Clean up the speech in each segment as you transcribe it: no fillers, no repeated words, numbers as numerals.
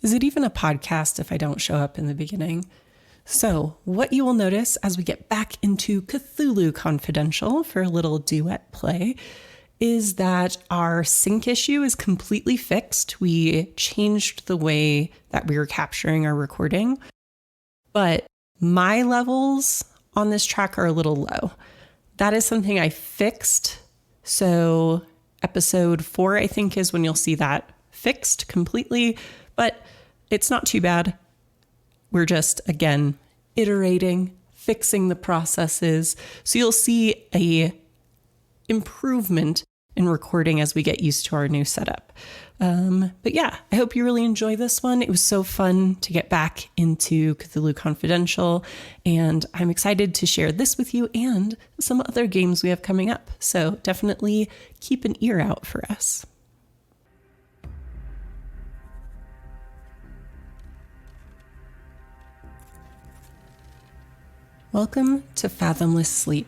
Is it even a podcast if I don't show up in the beginning? So, what you will notice as we get back into Cthulhu Confidential for a little duet play is that our sync issue is completely fixed. We changed the way that we were capturing our recording, but my levels on this track are a little low. That is something I fixed. So episode 4, I think, is when you'll see that fixed completely, but it's not too bad. We're just, again, iterating, fixing the processes. So you'll see a improvement in recording as we get used to our new setup. But yeah, I hope you really enjoy this one. It was so fun to get back into Cthulhu Confidential, and I'm excited to share this with you and some other games we have coming up. So definitely keep an ear out for us. Welcome to Fathomless Sleep,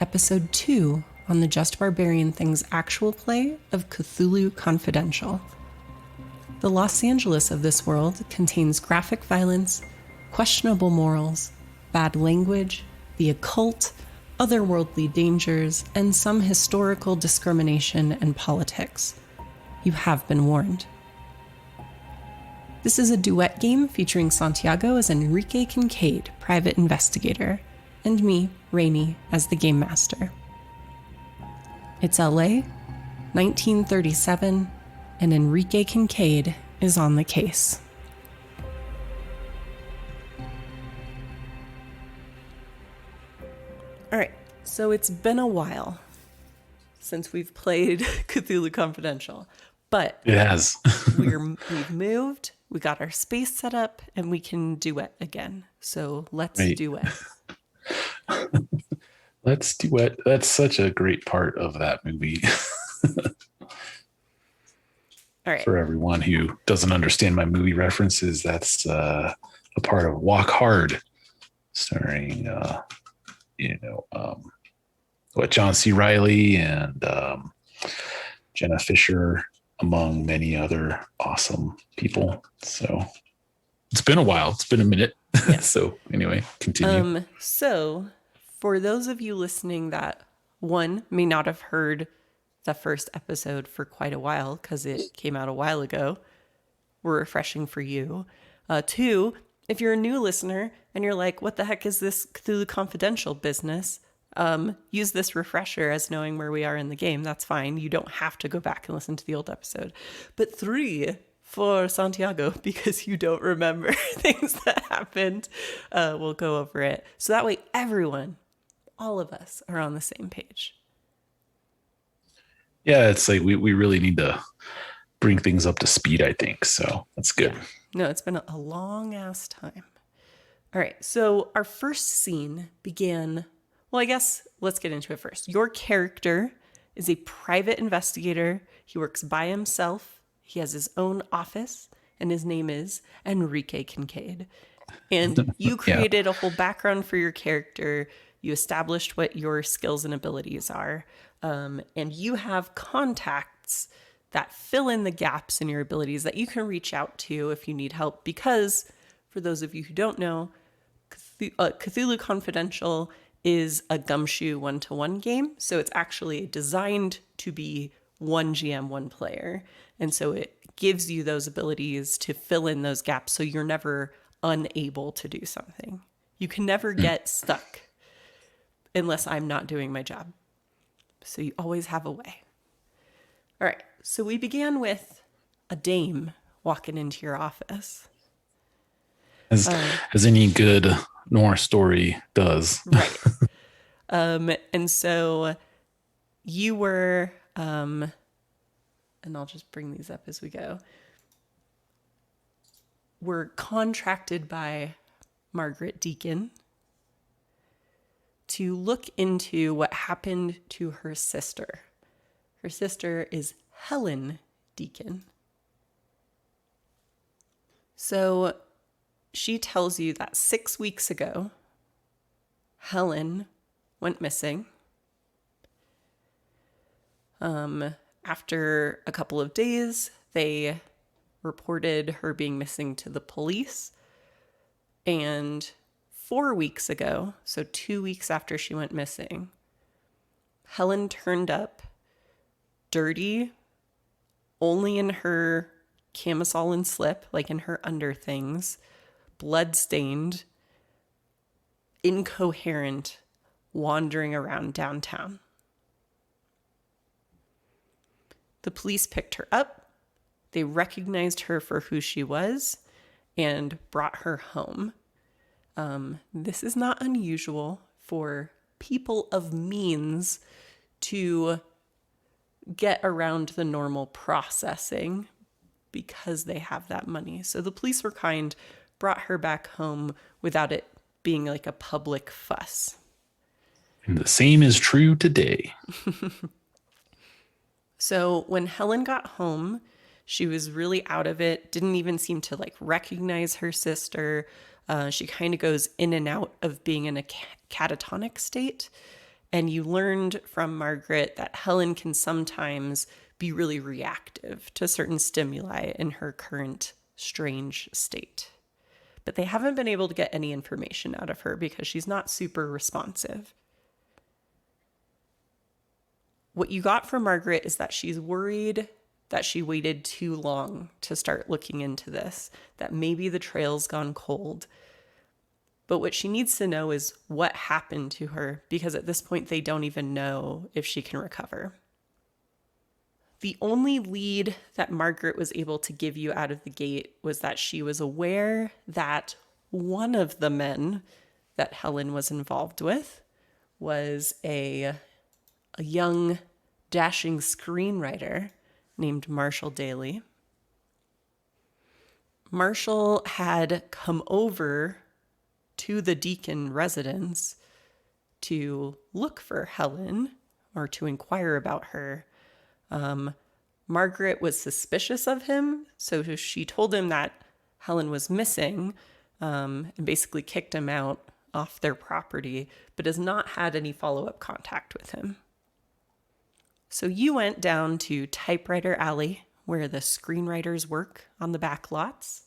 Episode 2 on the Just Barbarian Things actual play of Cthulhu Confidential. The Los Angeles of this world contains graphic violence, questionable morals, bad language, the occult, otherworldly dangers, and some historical discrimination and politics. You have been warned. This is a duet game featuring Santiago as Enrique Kincaid, private investigator, and me, Rainey, as the game master. It's LA, 1937, and Enrique Kincaid is on the case. All right, so it's been a while since we've played Cthulhu Confidential, but it has. we've moved, we got our space set up, and we can duet again. So let's duet. Let's duet. That's such a great part of that movie. All right. For everyone who doesn't understand my movie references, that's a part of Walk Hard, starring, John C. Reilly and Jenna Fisher, among many other awesome people. So it's been a while. It's been a minute. Yeah. So anyway, continue. So for those of you listening that, one, may not have heard the first episode for quite a while because it came out a while ago, we're refreshing for you. Two, if you're a new listener and you're like, what the heck is this Cthulhu Confidential business? Use this refresher as knowing where we are in the game. That's fine. You don't have to go back and listen to the old episode. But 3, for Santiago, because you don't remember things that happened, we'll go over it. So that way everyone, all of us, are on the same page. Yeah, it's like we really need to bring things up to speed, I think. So that's good. Yeah. No, it's been a long ass time. All right. So our first scene began. Well, I guess let's get into it first. Your character is a private investigator. He works by himself. He has his own office, and his name is Enrique Kincaid. And you created a whole background for your character. You established what your skills and abilities are. And you have contacts that fill in the gaps in your abilities that you can reach out to if you need help. Because, for those of you who don't know, Cthulhu Confidential is a gumshoe 1-to-1 game. So it's actually designed to be one GM, one player. And so it gives you those abilities to fill in those gaps so you're never unable to do something. You can never get stuck unless I'm not doing my job. So you always have a way. All right. So we began with a dame walking into your office. As any good Norse story does. Right. And so you were, and I'll just bring these up as we go, were contracted by Margaret Deacon to look into what happened to her sister. Her sister is Helen Deacon. So she tells you that 6 weeks ago, Helen went missing. After a couple of days, they reported her being missing to the police. And 4 weeks ago, so 2 weeks after she went missing, Helen turned up dirty, only in her camisole and slip, like in her underthings, blood-stained, incoherent, wandering around downtown. The police picked her up. They recognized her for who she was and brought her home. This is not unusual for people of means to get around the normal processing because they have that money. So the police were kind, brought her back home without it being like a public fuss. And the same is true today. So when Helen got home, she was really out of it, didn't even seem to like recognize her sister. She kind of goes in and out of being in a catatonic state. And you learned from Margaret that Helen can sometimes be really reactive to certain stimuli in her current strange state. But they haven't been able to get any information out of her because she's not super responsive. What you got from Margaret is that she's worried that she waited too long to start looking into this, that maybe the trail's gone cold. But what she needs to know is what happened to her, because at this point they don't even know if she can recover. The only lead that Margaret was able to give you out of the gate was that she was aware that one of the men that Helen was involved with was a young, dashing screenwriter named Marshall Daly. Marshall had come over to the Deacon residence to look for Helen or to inquire about her. Margaret was suspicious of him, so she told him that Helen was missing, and basically kicked him out off their property, but has not had any follow-up contact with him. So you went down to Typewriter Alley, where the screenwriters work on the back lots.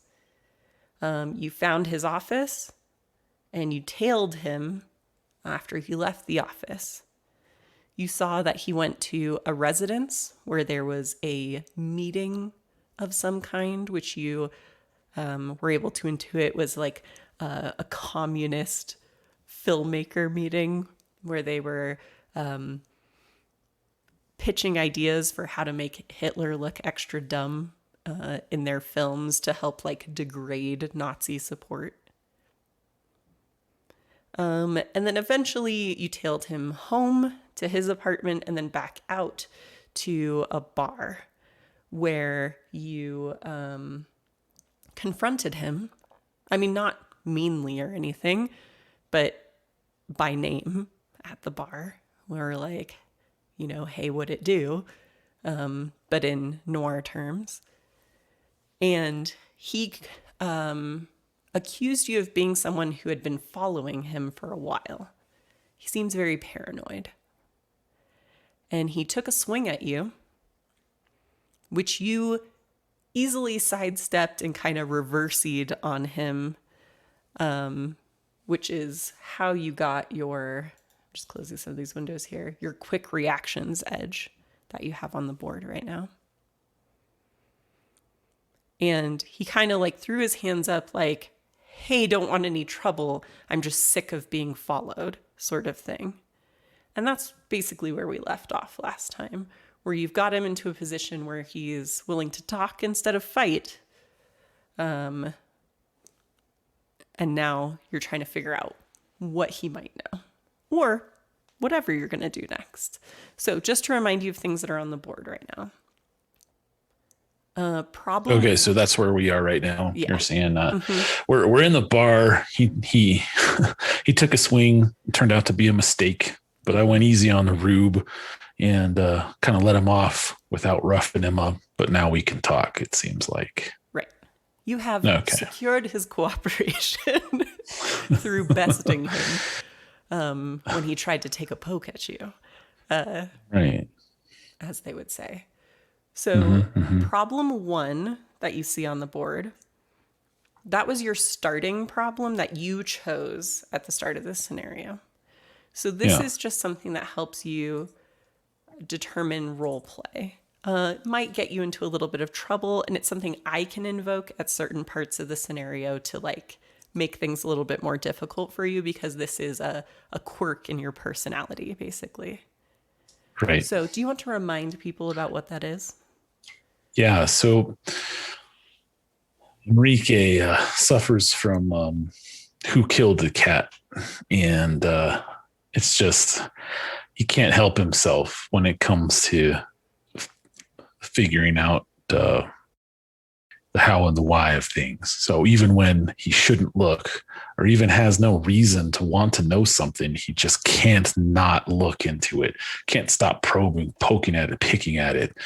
You found his office, and you tailed him after he left the office. You saw that he went to a residence where there was a meeting of some kind, which you were able to intuit was like a communist filmmaker meeting where they were pitching ideas for how to make Hitler look extra dumb in their films to help like degrade Nazi support. And then eventually you tailed him home to his apartment and then back out to a bar where you confronted him. I mean, not meanly or anything, but by name at the bar. We were like, you know, hey, what'd it do? But in noir terms. And he accused you of being someone who had been following him for a while. He seems very paranoid. And he took a swing at you, which you easily sidestepped and kind of reversied on him, which is how you got your, I'm just closing some of these windows here, your quick reactions edge that you have on the board right now. And he kind of like threw his hands up like, hey, don't want any trouble. I'm just sick of being followed, sort of thing. And that's basically where we left off last time, where you've got him into a position where he's willing to talk instead of fight. And now you're trying to figure out what he might know or whatever you're going to do next. So just to remind you of things that are on the board right now. Problem. Okay, so that's where we are right now. Yeah. You're saying we're in the bar. He he took a swing. It turned out to be a mistake, but I went easy on the rube and kind of let him off without roughing him up. But now we can talk. It seems like right. You have secured his cooperation through besting him when he tried to take a poke at you. Right, as they would say. So, problem one that you see on the board, that was your starting problem that you chose at the start of this scenario. So, this Yeah. is just something that helps you determine role play. It might get you into a little bit of trouble, and it's something I can invoke at certain parts of the scenario to like make things a little bit more difficult for you because this is a quirk in your personality, basically. Right. So, do you want to remind people about what that is? Yeah. So Enrique suffers from who killed the cat, and it's just he can't help himself when it comes to figuring out the how and the why of things. So even when he shouldn't look or even has no reason to want to know something, he just can't not look into it, can't stop probing, poking at it, picking at it.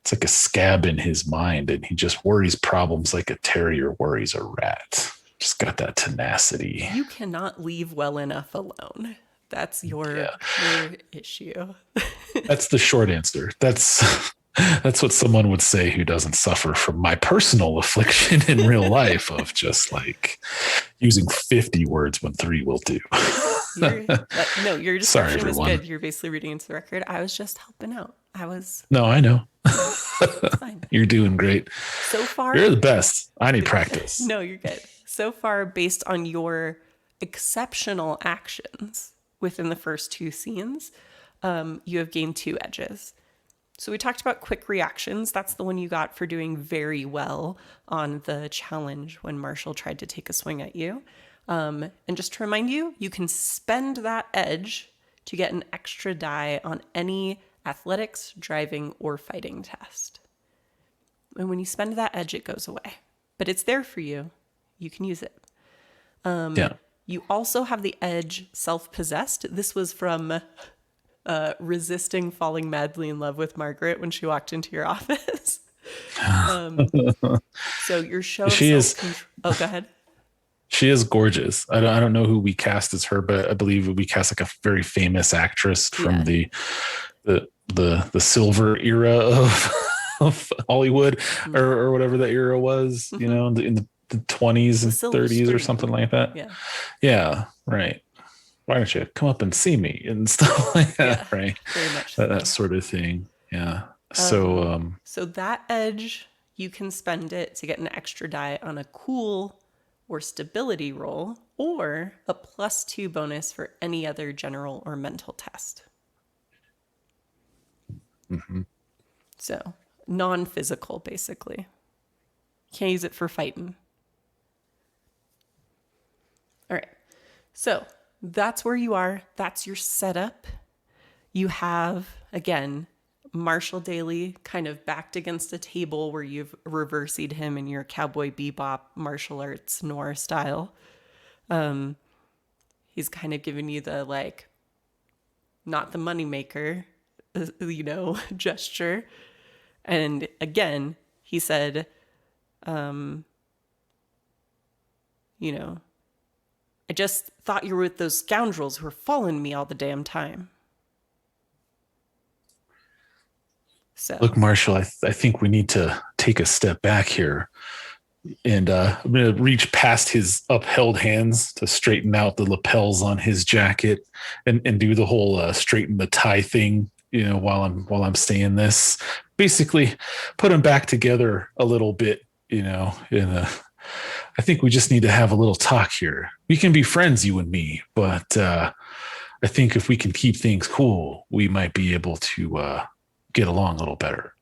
It's like a scab in his mind, and he just worries problems like a terrier worries a rat. Just got that tenacity. You cannot leave well enough alone. That's your Yeah, issue. that's the short answer. That's what someone would say who doesn't suffer from my personal affliction in real life of just like using 50 words when 3 will do. No, your Sorry, description was everyone. good. You're basically reading into the record. I was just helping out. No, I know. It's fine. You're doing great. So far, You're the best. I need practice. no, you're good. So far, based on your exceptional actions within the first 2 scenes, you have gained 2 edges. So we talked about quick reactions. That's the one you got for doing very well on the challenge when Marshall tried to take a swing at you. And just to remind you, you can spend that edge to get an extra die on any athletics, driving, or fighting test. And when you spend that edge, it goes away. But it's there for you. You can use it. Yeah. You also have the edge self-possessed. This was from resisting falling madly in love with Margaret when she walked into your office. So your show of She is self-control. Oh, go ahead. she is gorgeous. I don't know who we cast as her, but I believe we cast like a very famous actress from Yeah. the silver era of Hollywood or whatever that era was, you know, in the 20s The and silver 30s or screen. something like that. Yeah. Yeah, right. Why don't you come up and see me and stuff like that, Yeah, right? very much That so. sort of thing. Yeah. So So that edge, you can spend it to get an extra die on a cool or stability roll or a +2 bonus for any other general or mental test. So non-physical, basically. Can't use it for fighting. All right. So that's where you are. That's your setup. You have, again, Marshall Daly kind of backed against a table where you've reversied him in your cowboy bebop martial arts noir style. He's kind of given you the like, not the moneymaker, gesture. And again, he said, I just thought you were with those scoundrels who were following me all the damn time. So look, Marshall, I think we need to take a step back here. And I'm going to reach past his upheld hands to straighten out the lapels on his jacket and do the whole straighten the tie thing, while I'm saying this. Basically, put them back together a little bit, I think we just need to have a little talk here. We can be friends, you and me, but I think if we can keep things cool, we might be able to get along a little better.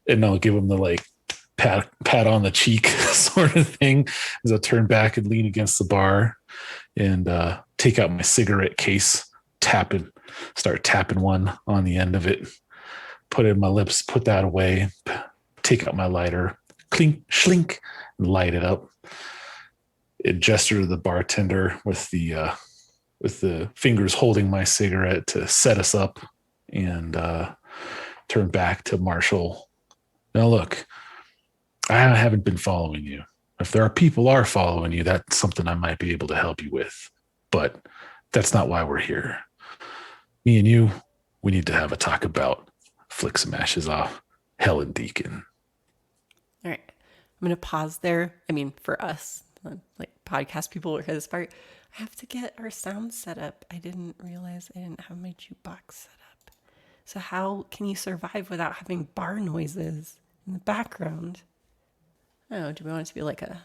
And I'll give him the like pat on the cheek sort of thing as I turn back and lean against the bar and take out my cigarette case, start tapping one on the end of it, put it in my lips, put that away, take out my lighter, clink, schlink, and light it up. It gesture to the bartender with the fingers holding my cigarette to set us up, and turn back to Marshall. Now look, I haven't been following you. If there are people are following you, that's something I might be able to help you with. But that's not why we're here. Me and you, we need to have a talk about flick some ashes off. Helen Deacon. All right. I'm going to pause there. I mean, for us, like podcast people who hear this part, I have to get our sound set up. I didn't realize I didn't have my jukebox set up. So how can you survive without having bar noises in the background? Oh, do we want it to be like a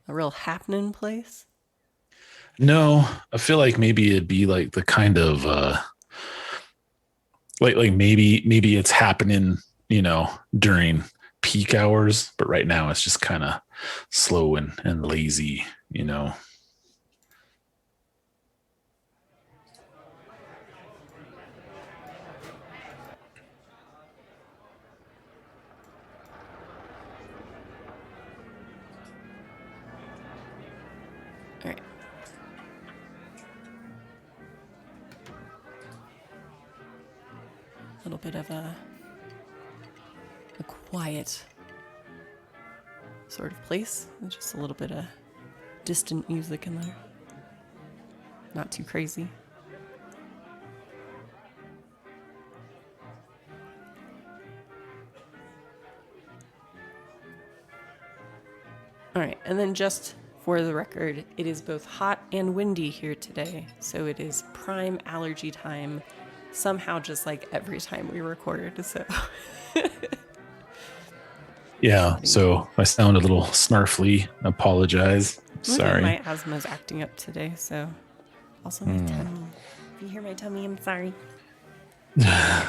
real happening place? No, I feel like maybe it'd be like the kind of like maybe it's happening, during peak hours, but right now it's just kind of slow and lazy. All right. A little bit of a quiet sort of place. Just a little bit of distant music in there. Not too crazy. All right, and then just for the record, it is both hot and windy here today, so it is prime allergy time, somehow just like every time we record, so... Yeah, so I sound a little snarfly. I apologize. Sorry. My asthma's acting up today, so... Also my tummy. If you hear my tummy, I'm sorry.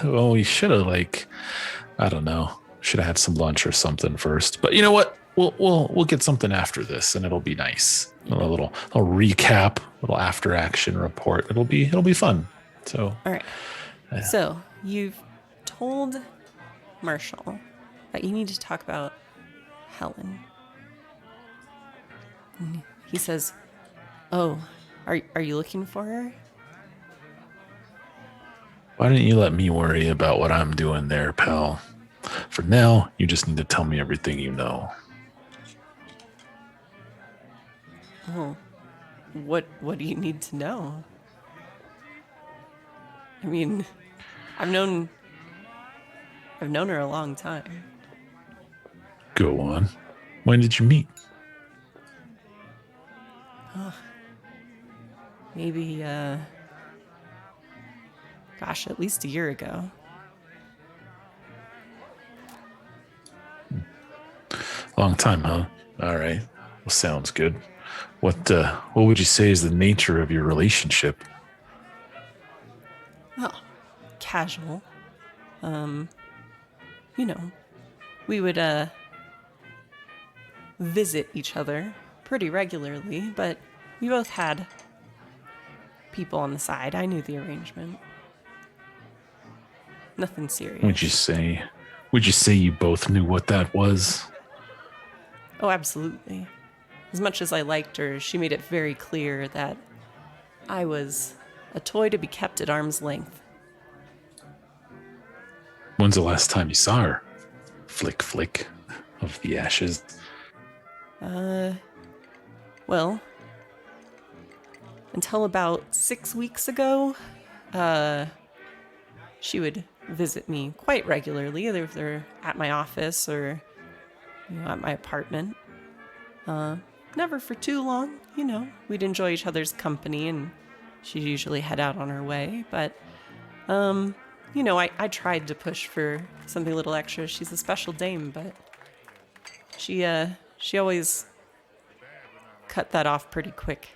Well, we should have I don't know, should have had some lunch or something first. But you know what? We'll get something after this, and it'll be nice. A little recap, little after action report. It'll be fun. So all right. So you've told Marshall that you need to talk about Helen. And he says, "Oh, are you looking for her?" Why didn't you let me worry about what I'm doing there, pal? For now, you just need to tell me everything you know. Oh, what do you need to know? I mean, I've known her a long time. Go on. When did you meet? Maybe, gosh, at least a year ago. Long time, huh? All right. Well, sounds good. What would you say is the nature of your relationship? Well, casual. We would, visit each other pretty regularly, but we both had people on the side. I knew the arrangement. Nothing serious. Would you say you both knew what that was? Oh, absolutely. As much as I liked her, she made it very clear that I was a toy to be kept at arm's length. When's the last time you saw her? Flick, flick of the ashes. Well, until about 6 weeks ago, she would visit me quite regularly, either if they're at my office or, at my apartment. Never for too long, We'd enjoy each other's company, and she'd usually head out on her way. But, I tried to push for something a little extra. She's a special dame, but she always cut that off pretty quick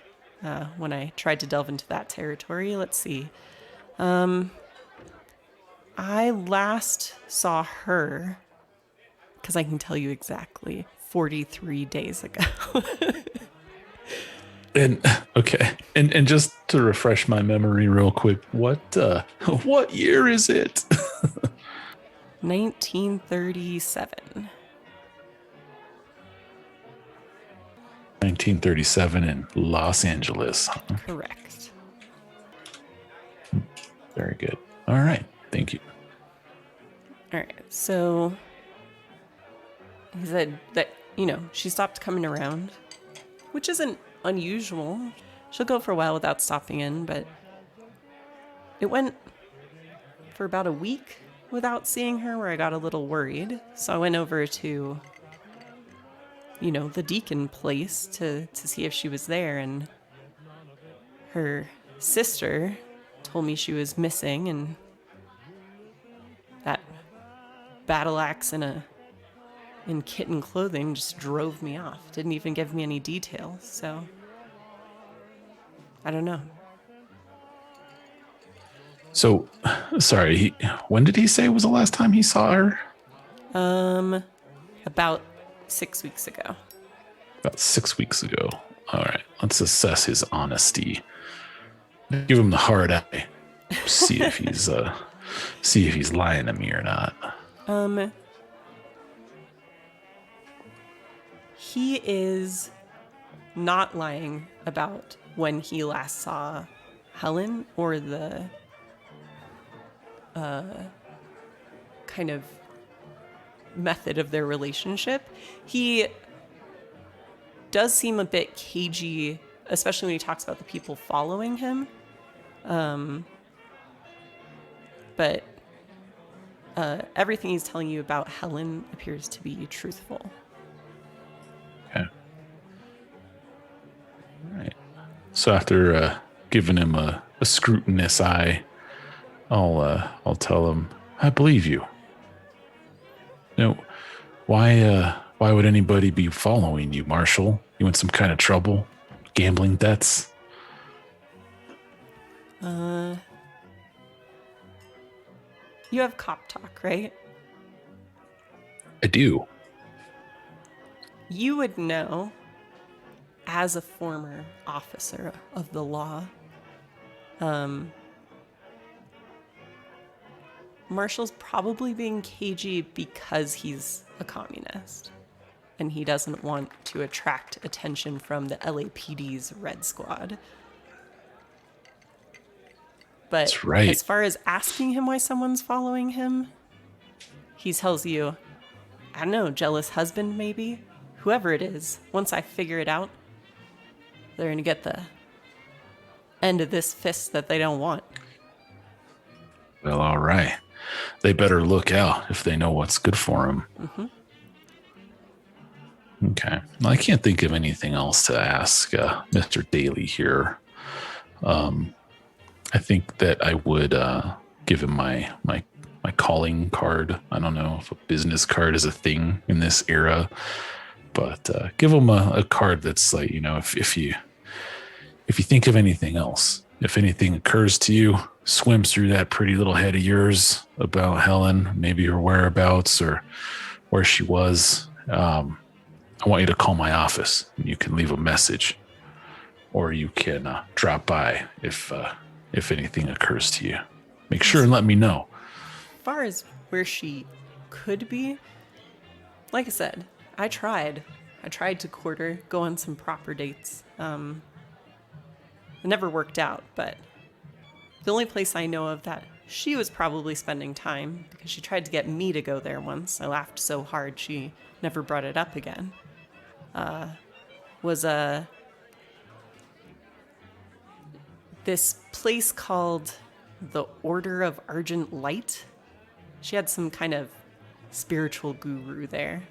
when I tried to delve into that territory. Let's see. I last saw her, because I can tell you exactly, 43 days ago. And okay, and just to refresh my memory real quick, what year is it? 1937. 1937 in Los Angeles. Correct. Very good. All right. Thank you. All right. So he said that, she stopped coming around, which isn't unusual. She'll go for a while without stopping in, but it went for about a week, without seeing her where I got a little worried. So I went over to, the deacon place to see if she was there, and her sister told me she was missing, and that battle axe in kitten clothing just drove me off. Didn't even give me any details, so I don't know. So, sorry, when did he say was the last time he saw her? About 6 weeks ago. About 6 weeks ago. All right, let's assess his honesty. Give him the hard eye. See if he's lying to me or not. He is not lying about when he last saw Helen or the kind of method of their relationship. He does seem a bit cagey, especially when he talks about the people following him. But everything he's telling you about Helen appears to be truthful. Okay. All right. So after giving him a scrutinous eye, I'll tell him, I believe you. Why would anybody be following you, Marshall? You in some kind of trouble? Gambling debts? You have cop talk, right? I do. You would know, as a former officer of the law, Marshall's probably being cagey because he's a communist. And he doesn't want to attract attention from the LAPD's Red Squad. But That's right. As far as asking him why someone's following him, he tells you, I don't know, jealous husband maybe? Whoever it is, once I figure it out, they're going to get the end of this fist that they don't want. Well, all right. They better look out if they know what's good for them. Mm-hmm. Okay. Well, I can't think of anything else to ask Mr. Daly here. I think that I would give him my calling card. I don't know if a business card is a thing in this era, but give him a card that's like, if you think of anything else, if anything occurs to you, swims through that pretty little head of yours about Helen, maybe her whereabouts or where she was, I want you to call my office. You can leave a message, or you can drop by if anything occurs to you. Make sure and let me know. As far as where she could be, like I said, I tried to court her, go on some proper dates. It never worked out, but the only place I know of that she was probably spending time, because she tried to get me to go there once. I laughed so hard she never brought it up again. Was this place called the Order of Argent Light. She had some kind of spiritual guru there.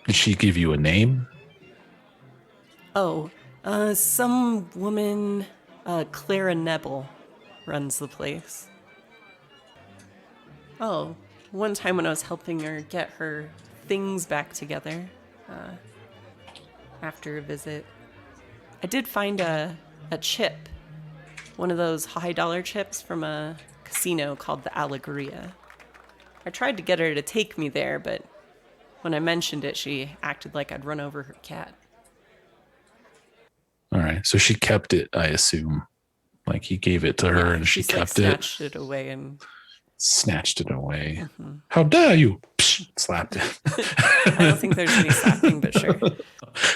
Did she give you a name? Oh, some woman, Clara Nebel, runs the place. Oh, one time when I was helping her get her things back together, after a visit, I did find a chip, one of those high-dollar chips from a casino called the Allegoria. I tried to get her to take me there, but when I mentioned it, she acted like I'd run over her cat. All right, so she kept it, I assume. Like he gave it to her and she kept it. Snatched it away and... Snatched it away. Mm-hmm. How dare you? Psh, slapped it. I don't think there's any slapping, but sure.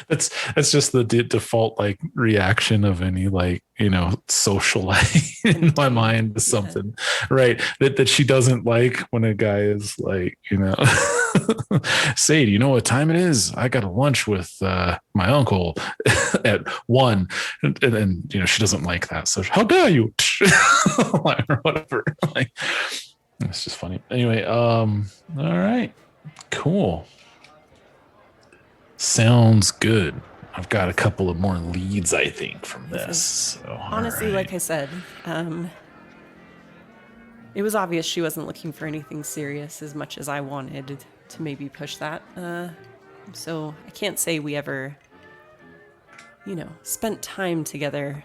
that's just the default like reaction of any like socialite Kind in of my date. mind is Yeah. something, right? That she doesn't like when a guy is like, say, do you know what time it is? I got a lunch with my uncle at 1, and then she doesn't like that. So how dare you, or whatever. Like it's just funny. Anyway, all right, cool. Sounds good. I've got a couple of more leads, I think, from This this. is So, all honestly, right. like I said, it was obvious she wasn't looking for anything serious as much as I wanted to maybe push that. So I can't say we ever, spent time together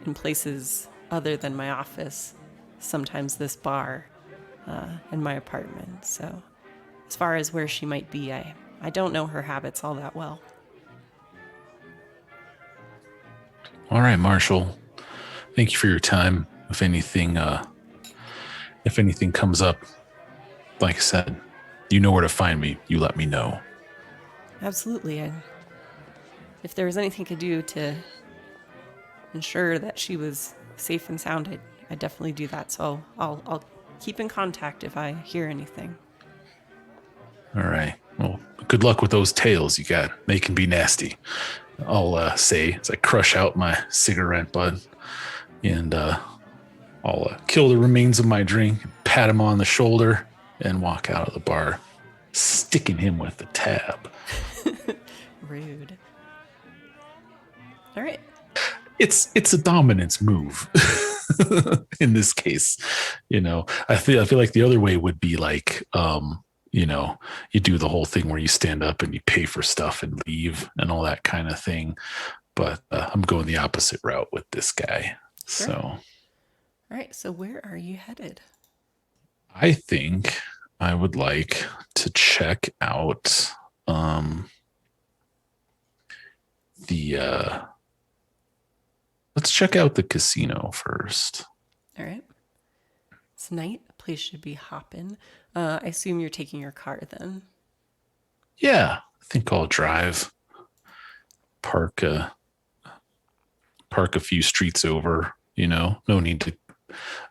in places other than my office. Sometimes this bar and my apartment. So as far as where she might be, I don't know her habits all that well. All right, Marshall. Thank you for your time. If anything comes up, like I said, you know where to find me. You let me know. Absolutely. And if there was anything I could do to ensure that she was safe and sound, I'd definitely do that. So I'll keep in contact if I hear anything. All right. Well, good luck with those tails you got. They can be nasty. I'll say as I crush out my cigarette butt, and I'll kill the remains of my drink, pat him on the shoulder, and walk out of the bar, sticking him with the tab. Rude. All right. It's a dominance move in this case. I feel like the other way would be like you do the whole thing where you stand up and you pay for stuff and leave and all that kind of thing. But I'm going the opposite route with this guy. Sure. So All right. So where are you headed? I think I would like to check out the let's check out the casino first. All right. Tonight, the place should be hopping. I assume you're taking your car then. Yeah, I think I'll drive, park park a few streets over. No need to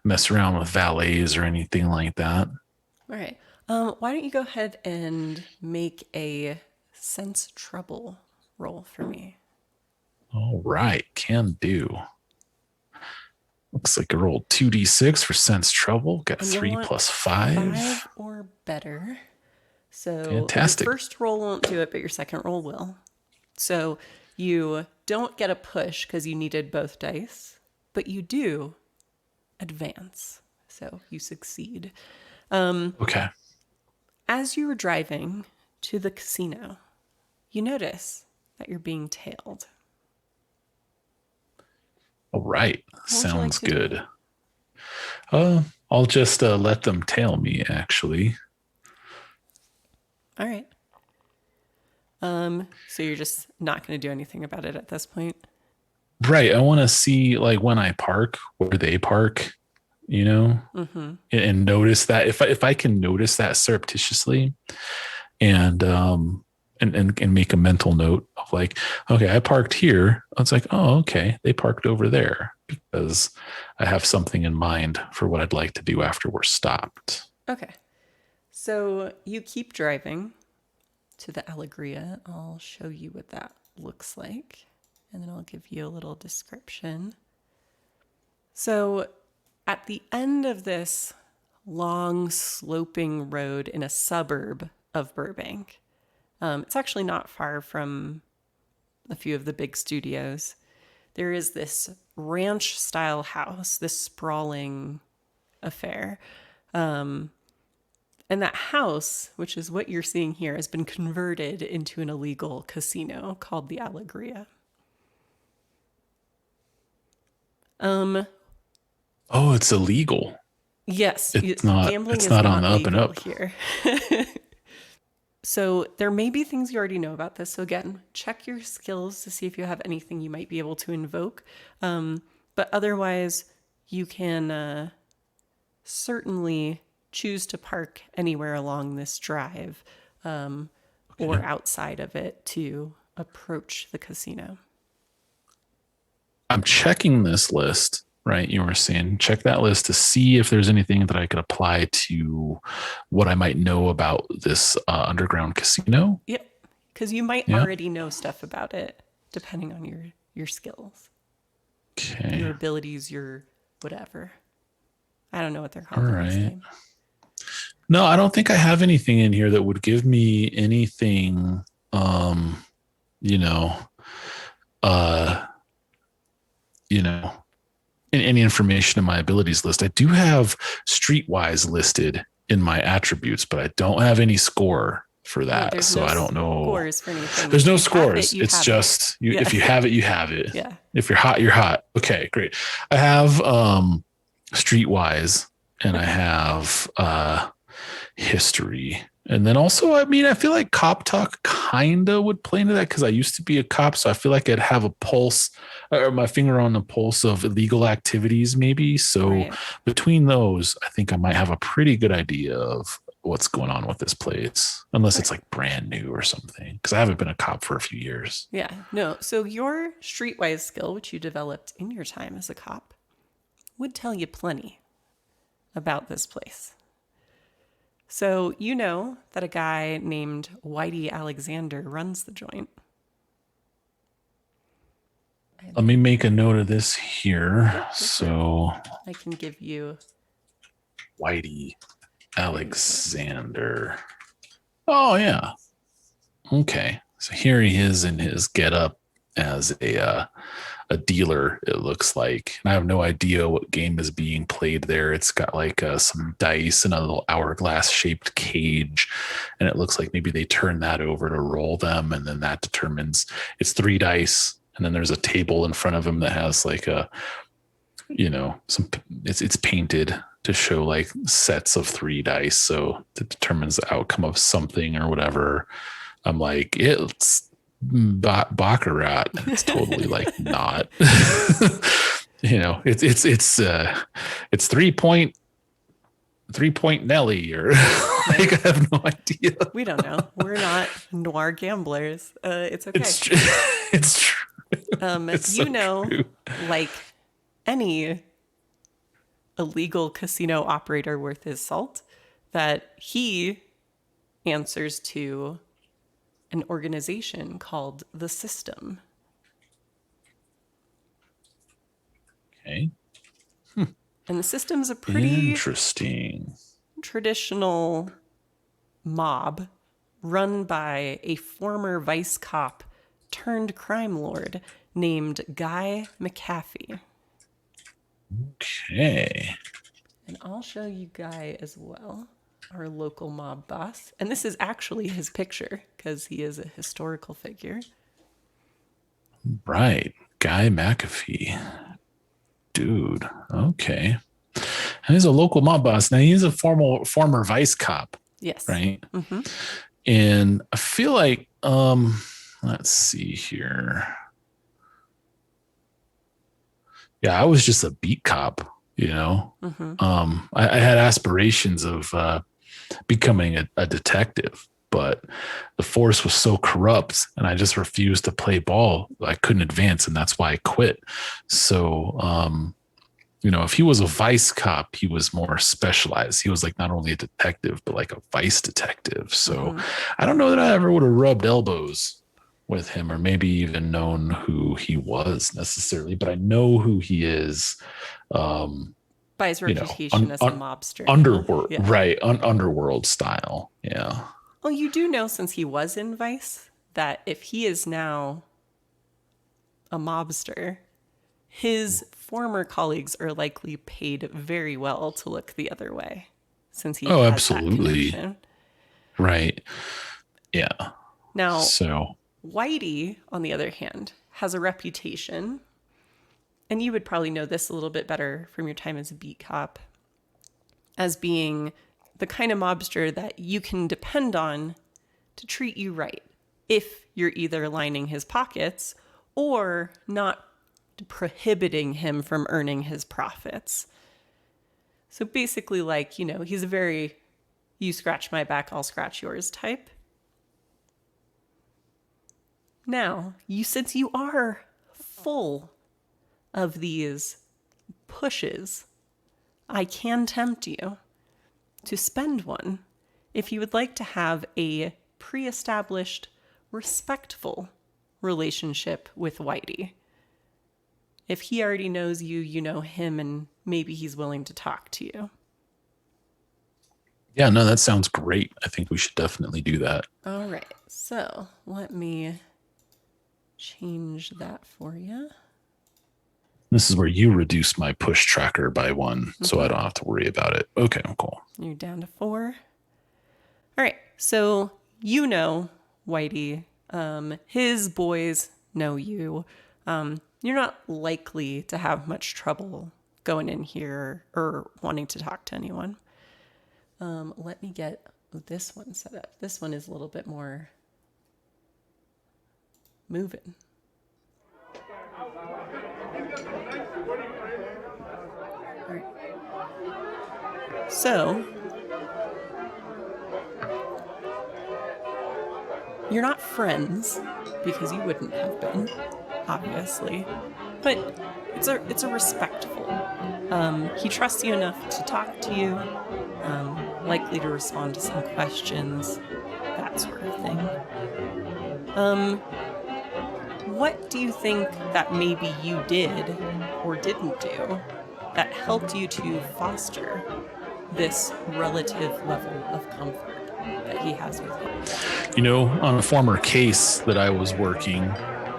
mess around with valets or anything like that. All right. Why don't you go ahead and make a sense trouble roll for me? All right, can do. Looks like I rolled 2d6 for sense trouble. Got And you'll 3 want plus 5. 5 or better. So your Fantastic. first roll won't do it, but your second roll will. So you don't get a push because you needed both dice, but you do advance. So you succeed. Okay. As you were driving to the casino, you notice that you're being tailed. All right. What would you like Sounds to do? good. I'll just let them tail me, actually. All right. So you're just not going to do anything about it at this point? Right. I want to see, like, when I park, where they park, and notice that if I can notice that surreptitiously and and make a mental note of like, okay, I parked here. It's like, oh, okay, they parked over there because I have something in mind for what I'd like to do after we're stopped. Okay. So you keep driving to the Allegria. I'll show you what that looks like, and then I'll give you a little description. So at the end of this long sloping road in a suburb of Burbank, it's actually not far from a few of the big studios. There is this ranch style house, this sprawling affair. And that house, which is what you're seeing here, has been converted into an illegal casino called the Allegria. Oh, it's illegal. Yes, It's not. gambling It's is not on not the up and legal up. here. So there may be things you already know about this. So again, check your skills to see if you have anything you might be able to invoke. But otherwise, you can certainly choose to park anywhere along this drive or outside of it to approach the casino. I'm checking this list, right? You were saying check that list to see if there's anything that I could apply to what I might know about this underground casino. Yep, because you might Yeah. already know stuff about it, depending on your skills, your Okay. abilities, your whatever. I don't know what they're All called in this right. game. No, I don't think I have anything in here that would give me anything, um, you know, uh, you know, any information in my abilities list. I do have streetwise listed in my attributes, but I don't have any score for Oh, that. there's So no I don't know. scores for anything. There's If no you have it, scores. you It's have it. just you. Yeah. If you have it, you have it. Yeah. If you're hot, you're hot. Okay, great. I have streetwise, and I Okay. have history. And then also, I mean, I feel like cop talk kind of would play into that because I used to be a cop. So I feel like I'd have a pulse or my finger on the pulse of illegal activities, maybe. So Right. between those, I think I might have a pretty good idea of what's going on with this place, unless Right. it's like brand new or something. Because I haven't been a cop for a few years. Yeah. No. So your streetwise skill, which you developed in your time as a cop, would tell you plenty about this place. So you know that a guy named Whitey Alexander runs the joint. Let me make a note of this here. Yep, go for it. So, I can give you. Whitey Alexander. Oh, yeah. Okay. So here he is in his getup as a dealer, it looks like. And I have no idea what game is being played there. It's got like some dice and a little hourglass shaped cage. And it looks like maybe they turn that over to roll them. And then that determines it's 3 dice. And then there's a table in front of him that has like a, some, it's painted to show like sets of 3 dice. So it determines the outcome of something or whatever. I'm like, it's Baccarat. It's totally like not. It's 3 point Nelly or like I have no idea. We don't know. We're not noir gamblers. It's okay. It's true. It's true. It's so true. Like any illegal casino operator worth his salt, that he answers to an organization called the System. Okay. And the System's a pretty Interesting. traditional mob run by a former vice cop turned crime lord named Guy McAfee. Okay. And I'll show you Guy as well, our local mob boss. And this is actually his picture because he is a historical figure. Right. Guy McAfee. Dude. Okay. And he's a local mob boss. Now he's a former vice cop. Yes. Right. Mm-hmm. And I feel like, let's see here. Yeah, I was just a beat cop, Mm-hmm. I had aspirations of becoming a detective, but the force was so corrupt and I just refused to play ball. I couldn't advance, and that's why I quit. So, if he was a vice cop, he was more specialized. He was like not only a detective, but like a vice detective. So I don't know that I ever would have rubbed elbows with him or maybe even known who he was necessarily, but I know who he is. By his reputation as a mobster. Underworld, Yeah. right. Underworld style. Yeah. Well, you do know, since he was in Vice, that if he is now a mobster, his former colleagues are likely paid very well to look the other way, since he has absolutely. that connection. Right. Yeah. Now, so Whitey, on the other hand, has a reputation, and you would probably know this a little bit better from your time as a beat cop, as being the kind of mobster that you can depend on to treat you right if you're either lining his pockets or not prohibiting him from earning his profits. So basically, like, he's a very you scratch my back, I'll scratch yours type. Now, since you are full of these pushes, I can tempt you to spend one if you would like to have a pre-established, respectful relationship with Whitey. If he already knows you, you know him, and maybe he's willing to talk to you. Yeah, no, that sounds great. I think we should definitely do that. All right, so let me change that for you. This is where you reduce my push tracker by 1, so I don't have to worry about it. Okay, cool. You're down to 4. All right, so you know Whitey. His boys know you. You're not likely to have much trouble going in here or wanting to talk to anyone. Let me get this one set up. This one is a little bit more moving. All right. So, you're not friends, because you wouldn't have been, obviously, but it's a respectful. He trusts you enough to talk to you, likely to respond to some questions, that sort of thing. What do you think that maybe you did or didn't do that helped you to foster this relative level of comfort that he has with you? You know, on a former case that I was working,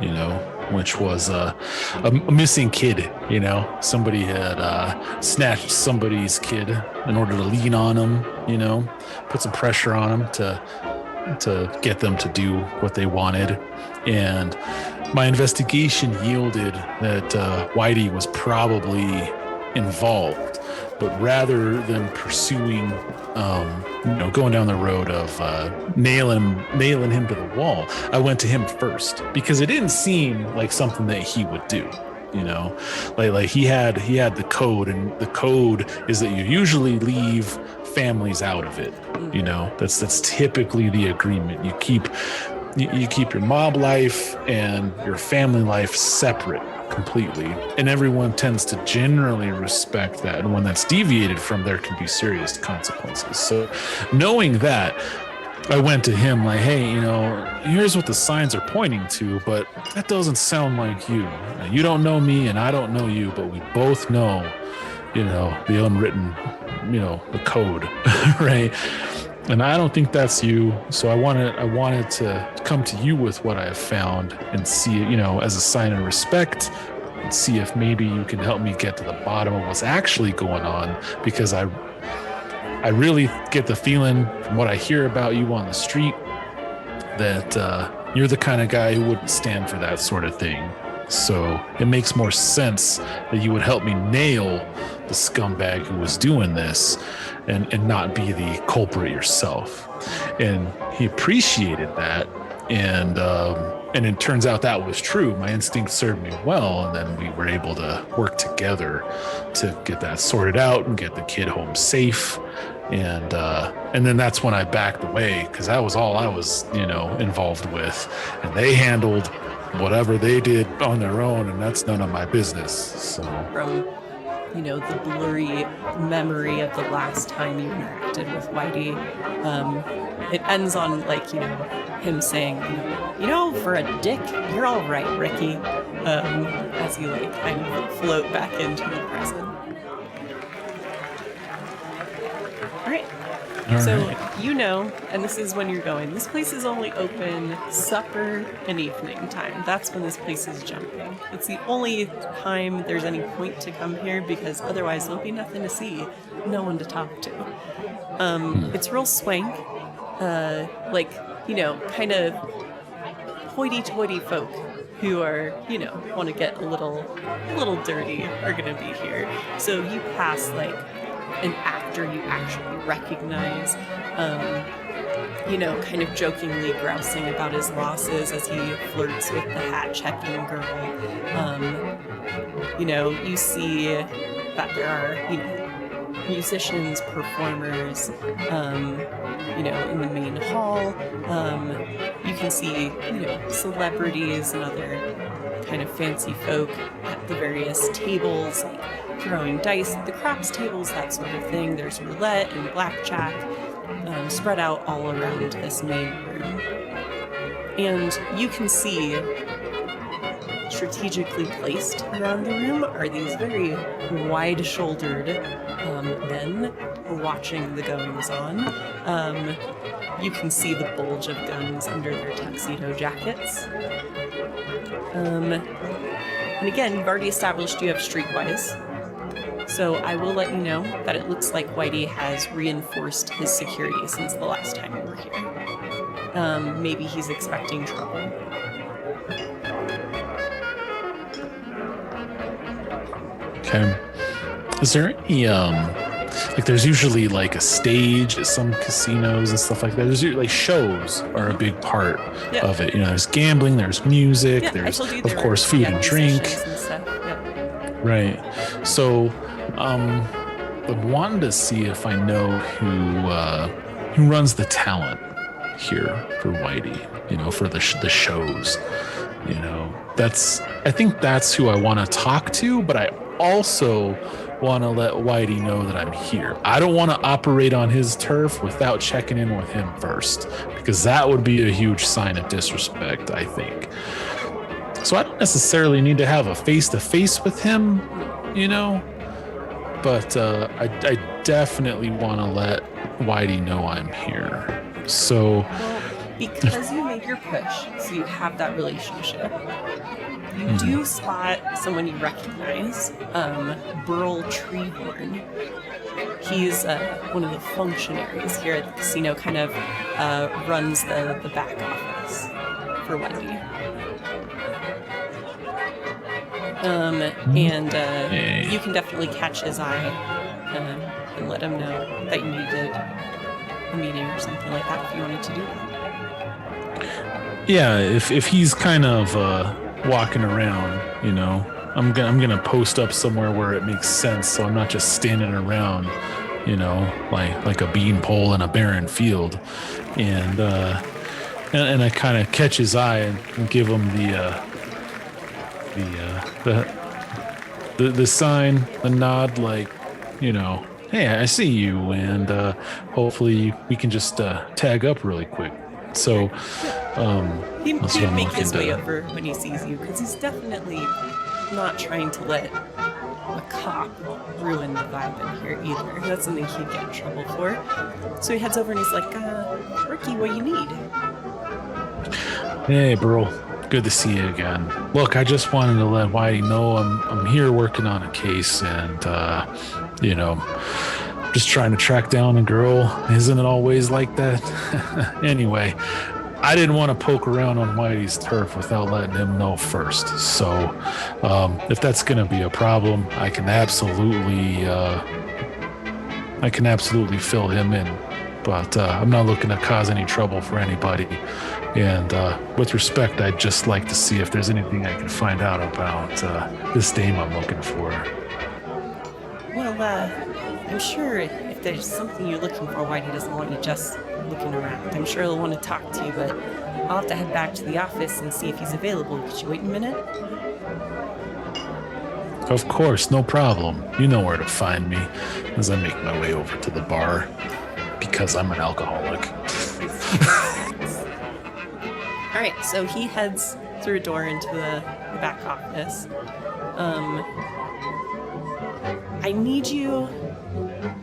you know, which was a missing kid, you know, somebody had snatched somebody's kid in order to lean on him, you know, put some pressure on him to get them to do what they wanted. And my investigation yielded that Whitey was probably involved, but rather than pursuing, going down the road of nailing him to the wall, I went to him first because it didn't seem like something that he would do. You know, like he had the code, and the code is that you usually leave families out of it. You know, that's typically the agreement. You keep your mob life and your family life separate completely, and everyone tends to generally respect that, and when that's deviated from, there can be serious consequences. So knowing that, I went to him like, hey, you know, here's what the signs are pointing to, but that doesn't sound like you. You don't know me and I don't know you, but we both know, you know, the unwritten, you know, the code, right? And I don't think that's you. So I wanted to come to you with what I have found and see it, you know, as a sign of respect, and see if maybe you can help me get to the bottom of what's actually going on, because I really get the feeling from what I hear about you on the street that you're the kind of guy who wouldn't stand for that sort of thing. So it makes more sense that you would help me nail the scumbag who was doing this and not be the culprit yourself. And he appreciated that. And it turns out that was true. My instinct served me well, and then we were able to work together to get that sorted out and get the kid home safe. And then that's when I backed away, because that was all I was, you know, involved with. And they handled whatever they did on their own, and that's none of my business. So From, you know, the blurry memory of the last time you interacted with Whitey, it ends on, like, you know, him saying, you know, for a dick, you're all right, Ricky, as you, like, kind of float back into the present. All right. So, you know, and this is when you're going, this place is only open supper and evening time. That's when this place is jumping. It's the only time there's any point to come here, because otherwise there'll be nothing to see, no one to talk to. It's real swank, like, you know, kind of hoity-toity folk who are, you know, want to get a little dirty are going to be here. So you pass, like, an actor you actually recognize, you know, kind of jokingly grousing about his losses as he flirts with the hat-checking girl. You know, you see that there are, you know, musicians, performers, in the main hall. You can see, celebrities and other kind of fancy folk at the various tables, like throwing dice at the craps tables, that sort of thing. There's roulette and blackjack spread out all around this main room. And you can see strategically placed around the room are these very wide-shouldered men watching the goings-on. You can see the bulge of guns under their tuxedo jackets. And again, you've already established you have streetwise. So I will let you know that it looks like Whitey has reinforced his security since the last time we were here. Maybe he's expecting trouble. Okay. Is there any there's usually like a stage at some casinos and stuff like that. There's usually, like, shows are a big part of it. There's gambling, there's music, there's of course food and drink. And stuff. Yep. Right. So I wanted to see if I know who runs the talent here for Whitey, for the shows. I think that's who I want to talk to, but I also want to let Whitey know that I'm here. I don't want to operate on his turf without checking in with him first, because that would be a huge sign of disrespect, I think. So I don't necessarily need to have a face-to-face with him, but I definitely want to let Whitey know I'm here. So... Because you made your push, so you have that relationship, you do spot someone you recognize, Burl Treehorn. He's one of the functionaries here at the casino, kind of runs the back office for Wendy. And you can definitely catch his eye and let him know that you needed a meeting or something like that if you wanted to do that. Yeah, if he's kind of walking around, I'm gonna post up somewhere where it makes sense, so I'm not just standing around, like a beanpole in a barren field, and I kind of catch his eye and give him the sign, the nod, like, hey, I see you, and hopefully we can just tag up really quick. So he'd make his way over when he sees you, because he's definitely not trying to let a cop ruin the vibe in here either. That's something he'd get in trouble for. So he heads over and he's like, Ricky, what do you need? Hey, Burl. Good to see you again. Look, I just wanted to let Whitey know I'm here working on a case, and just trying to track down a girl. Isn't it always like that? Anyway, I didn't want to poke around on Whitey's turf without letting him know first. So if that's going to be a problem, I can absolutely fill him in. But I'm not looking to cause any trouble for anybody. And with respect, I'd just like to see if there's anything I can find out about this dame I'm looking for. Well, I'm sure if there's something you're looking for, Whitey doesn't want you just looking around. I'm sure he'll want to talk to you, but I'll have to head back to the office and see if he's available. Could you wait a minute? Of course, no problem. You know where to find me as I make my way over to the bar, because I'm an alcoholic. All right, so he heads through a door into the back office. I need you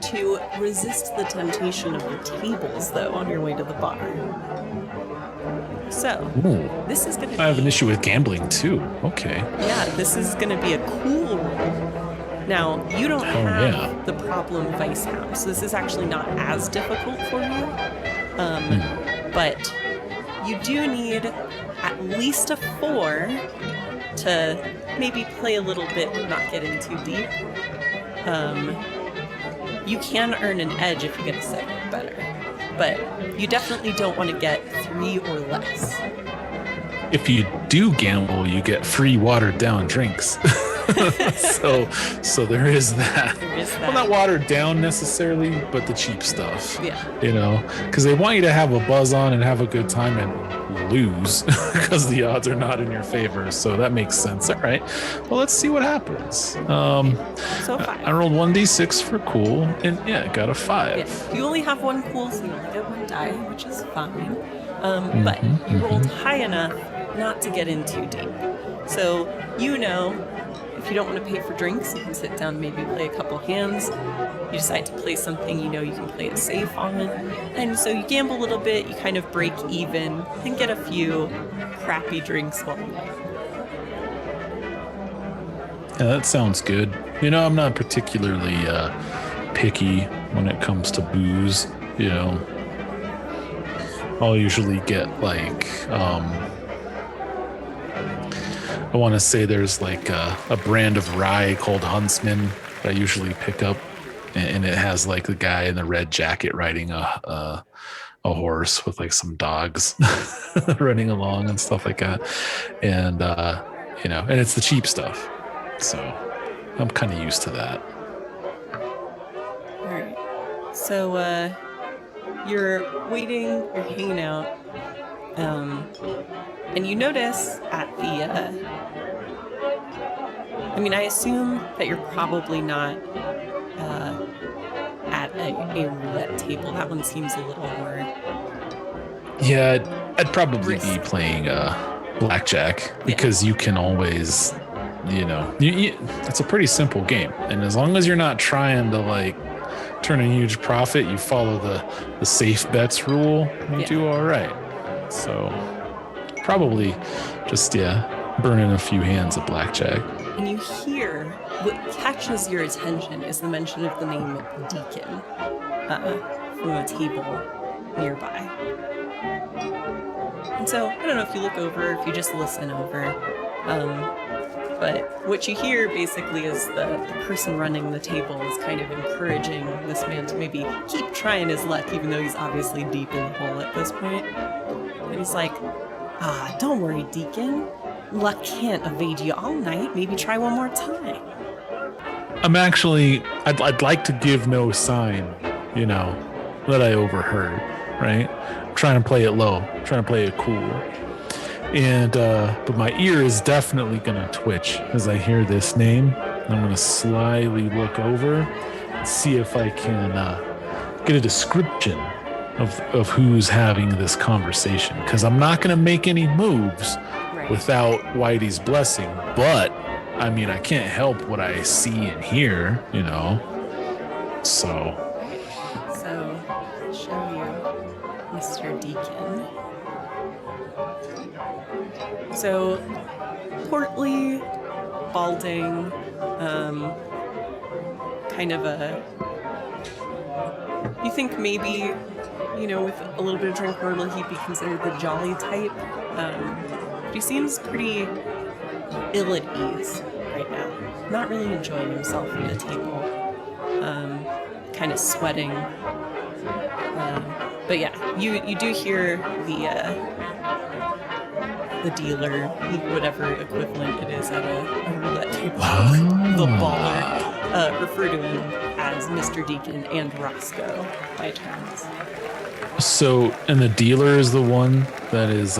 to resist the temptation of the tables, though, on your way to the bar. So, this is going to be... I have an issue with gambling, too. Okay. Yeah, this is going to be a cool roll. Now, you don't have the problem Vice Hound, so this is actually not as difficult for you. But you do need at least a 4 to maybe play a little bit but not get in too deep. You can earn an edge if you get a 7 or better, but you definitely don't want to get 3 or less. If you do gamble, you get free watered down drinks. So there is that. There is Well, that. not watered down necessarily, but the cheap stuff. Yeah. You know, because they want you to have a buzz on and have a good time and lose because the odds are not in your favor. So that makes sense. All right. Well, let's see what happens. So 5. I rolled 1d6 for cool, and yeah, got a 5. Yeah. You only have 1 cool, so you only get 1 die, which is fine. But you rolled high enough not to get in too deep. So you know, if you don't want to pay for drinks, you can sit down and maybe play a couple hands. You decide to play something you know you can play it safe on. And so you gamble a little bit, you kind of break even, and get a few crappy drinks while you wait. Yeah, that sounds good. You know, I'm not particularly picky when it comes to booze. You know, I'll usually get like, I want to say there's like a brand of rye called Huntsman that I usually pick up, and it has like the guy in the red jacket riding a horse with like some dogs running along and stuff like that, and you know, and it's the cheap stuff, so I'm kind of used to that. All right. So you're waiting, you're hanging out, and you notice at the, I mean, I assume that you're probably not at a roulette table. That one seems a little more. Yeah, I'd probably be playing blackjack because you can always, you know, it's a pretty simple game, and as long as you're not trying to like turn a huge profit, you follow the safe bets rule, you do all right. So probably just burning a few hands of blackjack. And you hear what catches your attention is the mention of the name Deacon from a table nearby. And so I don't know if you look over, if you just listen over, but what you hear basically is the person running the table is kind of encouraging this man to maybe keep trying his luck, even though he's obviously deep in the hole at this point. And he's like, don't worry, Deacon. Luck can't evade you all night. Maybe try one more time. I'm actually, I'd like to give no sign, you know, that I overheard, right? I'm trying to play it low, I'm trying to play it cool. And, but my ear is definitely going to twitch as I hear this name. I'm going to slyly look over and see if I can get a description of who's having this conversation. Because I'm not going to make any moves without Whitey's blessing. But, I mean, I can't help what I see and hear, you know. So I'll show you Mr. Deacon. So, portly, balding, kind of a, you think maybe, you know, with a little bit of drink normally he'd be considered the jolly type. But he seems pretty ill at ease right now. Not really enjoying himself at the table. Kind of sweating. But yeah, you do hear the dealer, whatever equivalent it is at a roulette table, the baller, refer to him as Mr. Deacon and Roscoe by turns. So, and the dealer is the one that is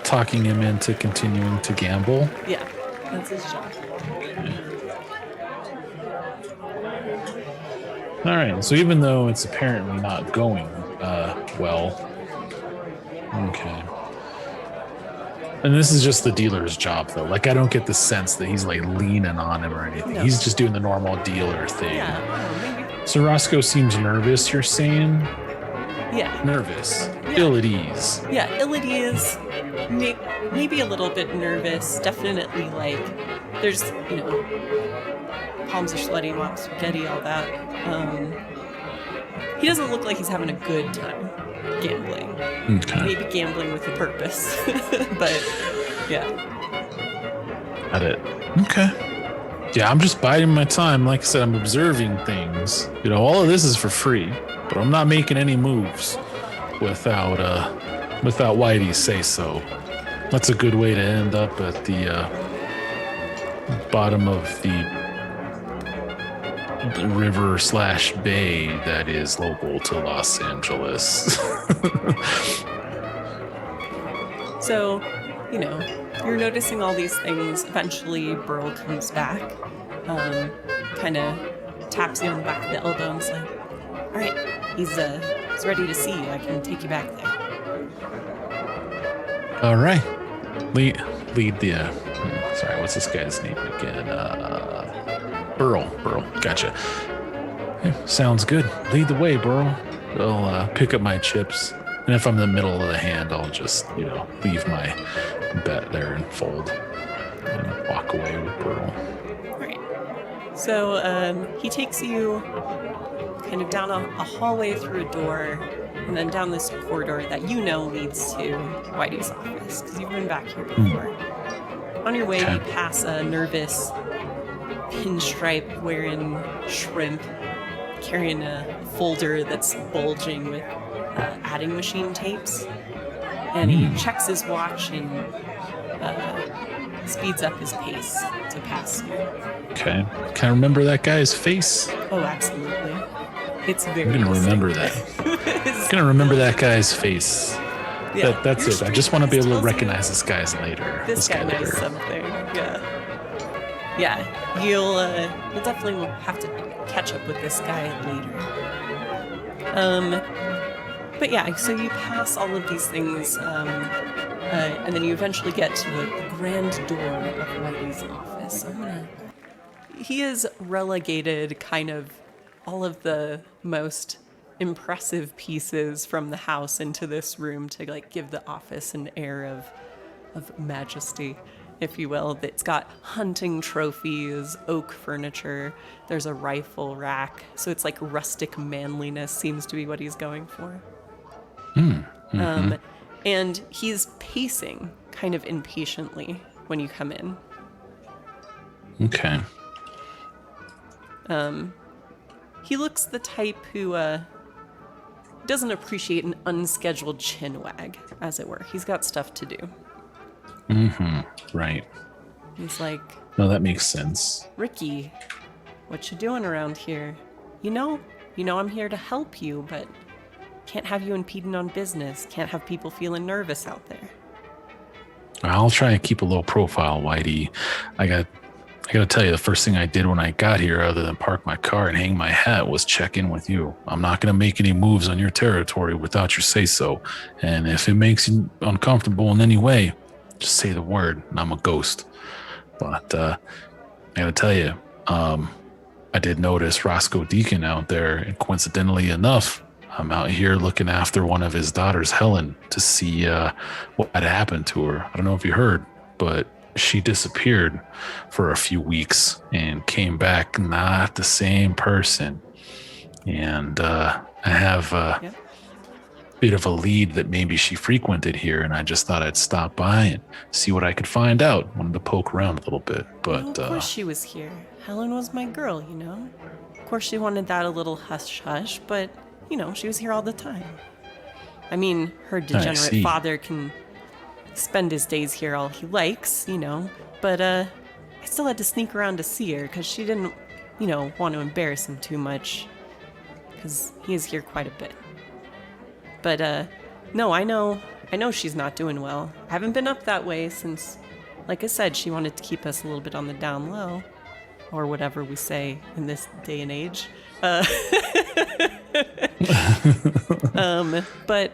talking him into continuing to gamble? Yeah, that's his job. All right, so even though it's apparently not going well, okay. And this is just the dealer's job, though. Like, I don't get the sense that he's, like, leaning on him or anything. No. He's just doing the normal dealer thing. Yeah, maybe. So Roscoe seems nervous, you're saying? Yeah. Nervous. Yeah. Ill at ease. Yeah, ill at ease. Maybe a little bit nervous. Definitely, like, there's, you know, palms are sweaty, mom's spaghetti, all that. He doesn't look like he's having a good time gambling. Okay. Maybe gambling with a purpose. But, yeah. Got it. Okay. Yeah, I'm just biding my time. Like I said, I'm observing things. You know, all of this is for free, but I'm not making any moves without Whitey's say so. That's a good way to end up at the bottom of the river/bay that is local to Los Angeles. So, you're noticing all these things. Eventually, Burl comes back, kind of taps you on the back of the elbow and is like, all right, he's ready to see you. I can take you back there. All right. Lead the, sorry, what's this guy's name again? Burl. Gotcha. Yeah, sounds good. Lead the way, Burl. I'll pick up my chips. And if I'm in the middle of the hand, I'll just, leave my bet there and fold and walk away with Burl. All right. So he takes you kind of down a hallway through a door and then down this corridor that leads to Whitey's office because you've been back here before. On your way, you pass a nervous pinstripe wearing shrimp carrying a folder that's bulging with adding machine tapes. And he checks his watch and speeds up his pace to pass you. Okay. Can I remember that guy's face? Oh, absolutely. It's very I'm going to remember that. I'm going to remember that guy's face. Yeah, that's it. I just want to be able to recognize this guy's later. This guy knows something. Yeah. You'll definitely have to catch up with this guy later. But yeah, so you pass all of these things, and then you eventually get to the grand door of Whitey's office. He has relegated kind of all of the most impressive pieces from the house into this room to give the office an air of majesty, if you will. It's got hunting trophies, oak furniture, there's a rifle rack, so it's rustic manliness seems to be what he's going for. Mm-hmm. And he's pacing kind of impatiently when you come in. Okay. He looks the type who doesn't appreciate an unscheduled chin wag, as it were. He's got stuff to do. Mm-hmm. Right. He's like, no, that makes sense. Ricky, what you doing around here? You know I'm here to help you, but can't have you impeding on business. Can't have people feeling nervous out there. I'll try and keep a low profile, Whitey. I got to tell you, the first thing I did when I got here, other than park my car and hang my hat, was check in with you. I'm not going to make any moves on your territory without your say-so. And if it makes you uncomfortable in any way, just say the word, and I'm a ghost. But I got to tell you, I did notice Roscoe Deacon out there, and coincidentally enough, I'm out here looking after one of his daughters, Helen, to see what had happened to her. I don't know if you heard, but she disappeared for a few weeks and came back not the same person. And I have a bit of a lead that maybe she frequented here, and I just thought I'd stop by and see what I could find out. Wanted to poke around a little bit, but of course she was here. Helen was my girl, Of course she wanted that a little hush-hush, but she was here all the time. I mean, her degenerate father can spend his days here all he likes, but I still had to sneak around to see her because she didn't, want to embarrass him too much because he is here quite a bit. But no, I know she's not doing well. I haven't been up that way since, like I said, she wanted to keep us a little bit on the down low, or whatever we say in this day and age. But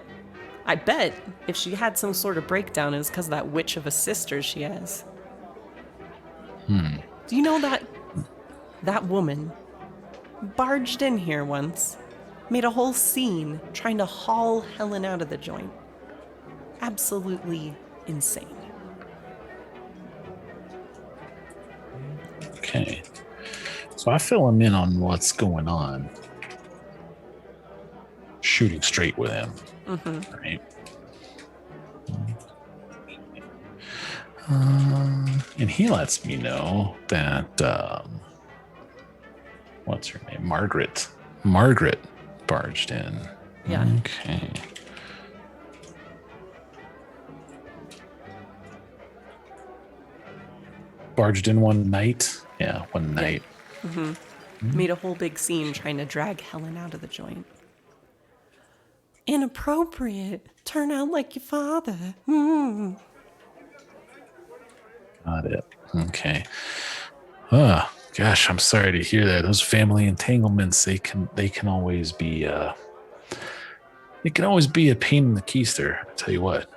I bet if she had some sort of breakdown, it was because of that witch of a sister she has. Do you know that woman barged in here once, made a whole scene trying to haul Helen out of the joint? Absolutely insane. Okay. So I fill him in on what's going on. Shooting straight with him. Mm-hmm. Right. And he lets me know that what's her name? Margaret barged in. Yeah. Okay. barged in one night. Yeah, one Yeah. night. Made a whole big scene trying to drag Helen out of the joint. Inappropriate. Turn out like your father. Got it. Okay. Ah, gosh, I'm sorry to hear that. Those family entanglements, they can always be it can always be a pain in the keister. I tell you what.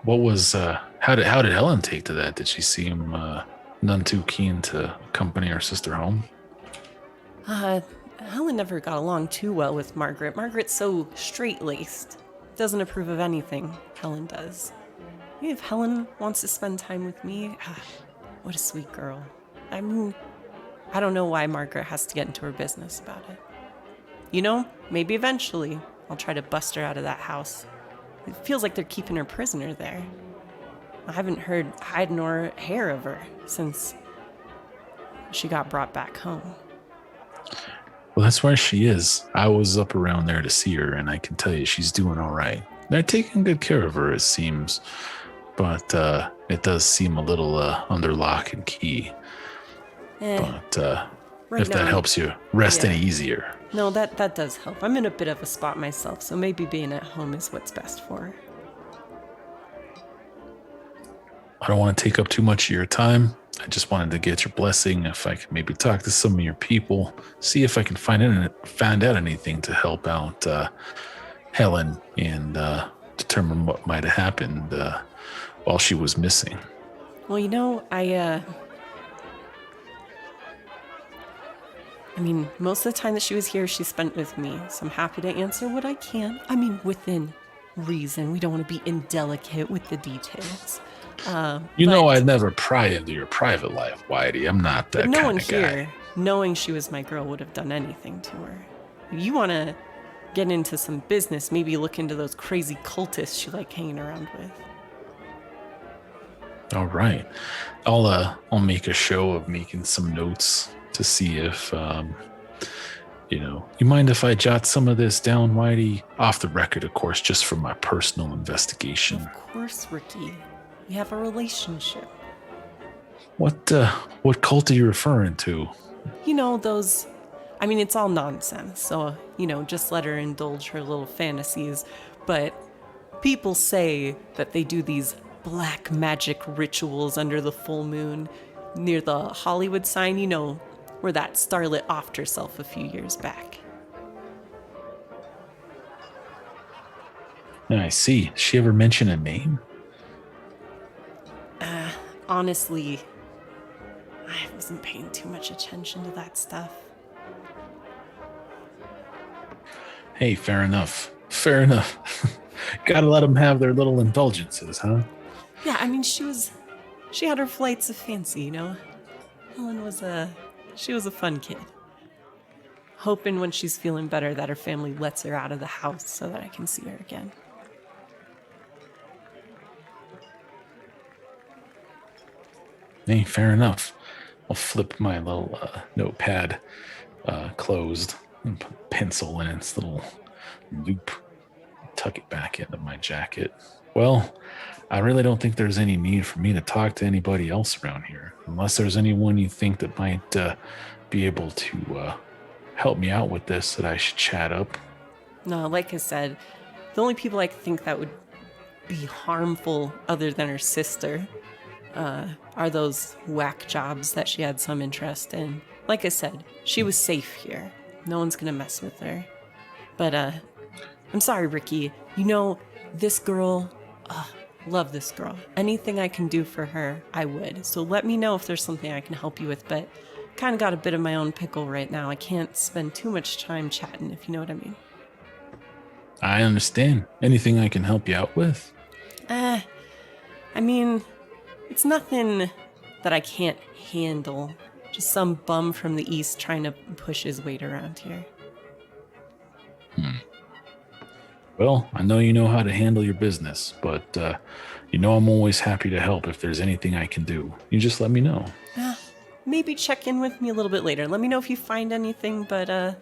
What was how did Helen take to that? Did she seem none too keen to accompany her sister home? Uh, Helen never got along too well with Margaret. Margaret's so straight-laced. Doesn't approve of anything Helen does. If Helen wants to spend time with me, what a sweet girl. I mean, I don't know why Margaret has to get into her business about it. You know, maybe eventually I'll try to bust her out of that house. It feels like they're keeping her prisoner there. I haven't heard hide nor hair of her since she got brought back home. Well, that's where she is. I was up around there to see her, and I can tell you she's doing all right. They're taking good care of her, it seems, but it does seem a little under lock and key. But Right if that now, helps you rest yeah. any easier. No, that does help. I'm in a bit of a spot myself, so maybe being at home is what's best for her. I don't want to take up too much of your time. I just wanted to get your blessing. If I could maybe talk to some of your people, see if I can find out anything to help out Helen and determine what might have happened while she was missing. Well, you know, I mean, most of the time that she was here, she spent with me, so I'm happy to answer what I can. I mean, within reason. We don't want to be indelicate with the details. I'd never pry into your private life, Whitey. I'm not that no kind one of guy. here, knowing she was my girl, would have done anything to her. You want to get into some business, maybe look into those crazy cultists she like hanging around with. All right, I'll make a show of making some notes to see if you mind if I jot some of this down, Whitey, off the record, of course, just for my personal investigation. Of course, Ricky. We have a relationship. What cult are you referring to? You know, those... I mean, it's all nonsense, so, just let her indulge her little fantasies. But people say that they do these black magic rituals under the full moon near the Hollywood sign, where that starlet offed herself a few years back. I see. Did she ever mention a name? Honestly, I wasn't paying too much attention to that stuff. Hey, fair enough. Fair enough. Gotta let them have their little indulgences, huh? Yeah, I mean, she had her flights of fancy, Helen was a fun kid. Hoping when she's feeling better that her family lets her out of the house so that I can see her again. Hey, fair enough. I'll flip my little notepad closed and put a pencil in its little loop. Tuck it back into my jacket. Well, I really don't think there's any need for me to talk to anybody else around here. Unless there's anyone you think that might be able to help me out with this that I should chat up. No, like I said, the only people I think that would be harmful other than her sister are those whack jobs that she had some interest in. Like I said, she was safe here. No one's gonna mess with her. But I'm sorry, Ricky. This girl, love this girl. Anything I can do for her, I would. So let me know if there's something I can help you with, but kind of got a bit of my own pickle right now. I can't spend too much time chatting, if you know what I mean. I understand. Anything I can help you out with? I mean, it's nothing that I can't handle. Just some bum from the east trying to push his weight around here. Well, I know you know how to handle your business, but I'm always happy to help if there's anything I can do. You just let me know. Maybe check in with me a little bit later. Let me know if you find anything, but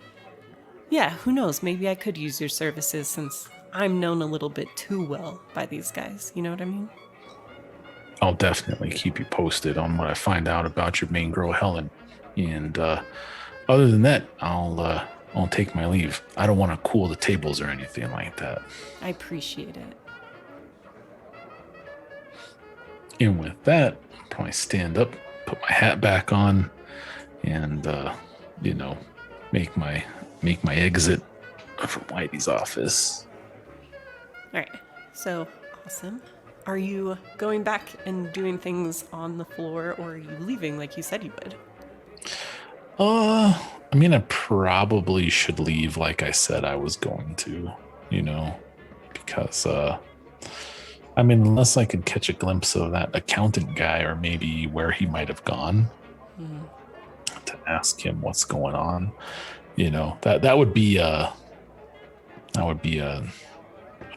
yeah, who knows? Maybe I could use your services since I'm known a little bit too well by these guys. You know what I mean? I'll definitely keep you posted on what I find out about your main girl, Helen. And other than that, I'll take my leave. I don't want to cool the tables or anything like that. I appreciate it. And with that, I'll probably stand up, put my hat back on, and you know, make my exit from Whitey's office. All right. So awesome. Are you going back and doing things on the floor, or are you leaving like you said you would? I mean, I probably should leave like I said I was going to, you know, because I mean, unless I could catch a glimpse of that accountant guy or maybe where he might have gone to ask him what's going on, that would be a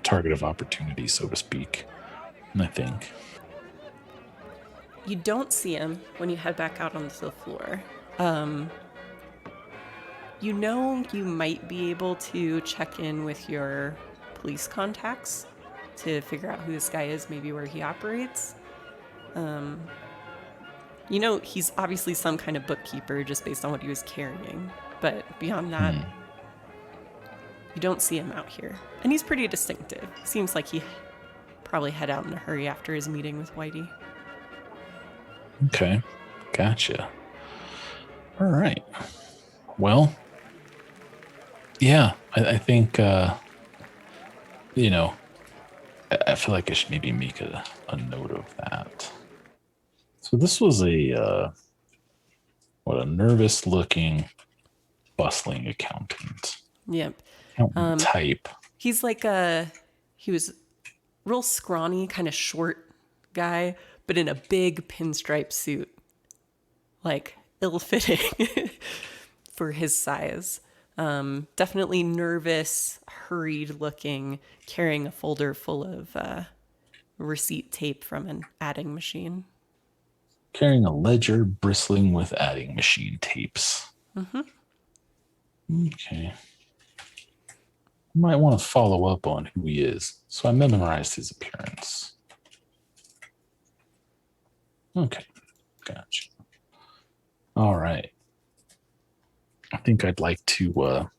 target of opportunity, so to speak. I think. You don't see him when you head back out onto the floor. You might be able to check in with your police contacts to figure out who this guy is, maybe where he operates. He's obviously some kind of bookkeeper just based on what he was carrying. But beyond that, you don't see him out here. And he's pretty distinctive. Seems like he probably head out in a hurry after his meeting with Whitey. Okay. Gotcha. All right. Well, yeah, I think, I feel like I should maybe make a note of that. So this was a nervous looking, bustling accountant. Yep. Accountant type. He was real scrawny, kind of short guy, but in a big pinstripe suit. Like, ill-fitting for his size. Definitely nervous, hurried looking, carrying a folder full of receipt tape from an adding machine. Carrying a ledger bristling with adding machine tapes. Okay. Might want to follow up on who he is. So I memorized his appearance. Okay. Gotcha. All right. I think I'd like to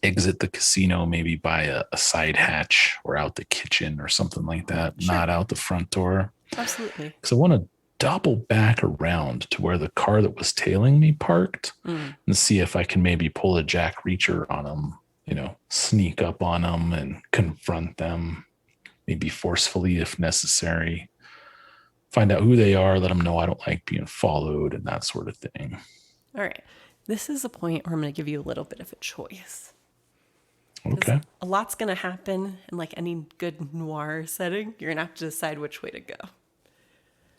exit the casino maybe by a side hatch or out the kitchen or something like that, Sure. Not out the front door. Absolutely. Because I want to double back around to where the car that was tailing me parked and see if I can maybe pull a Jack Reacher on them, sneak up on them and confront them, maybe forcefully if necessary. Find out who they are, let them know I don't like being followed and that sort of thing. All right. This is a point where I'm going to give you a little bit of a choice. Okay. A lot's going to happen in like any good noir setting. You're going to have to decide which way to go.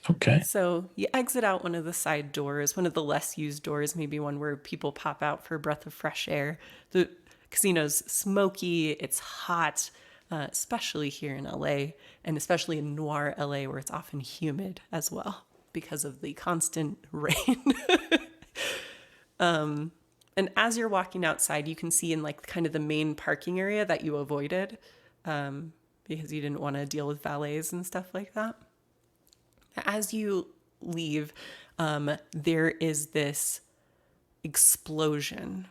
Okay. So you exit out one of the side doors, one of the less used doors, maybe one where people pop out for a breath of fresh air. The casino's smoky, it's hot, especially here in LA, and especially in noir LA where it's often humid as well because of the constant rain. And as you're walking outside, you can see in like kind of the main parking area that you avoided because you didn't want to deal with valets and stuff like that. As you leave, there is this explosion.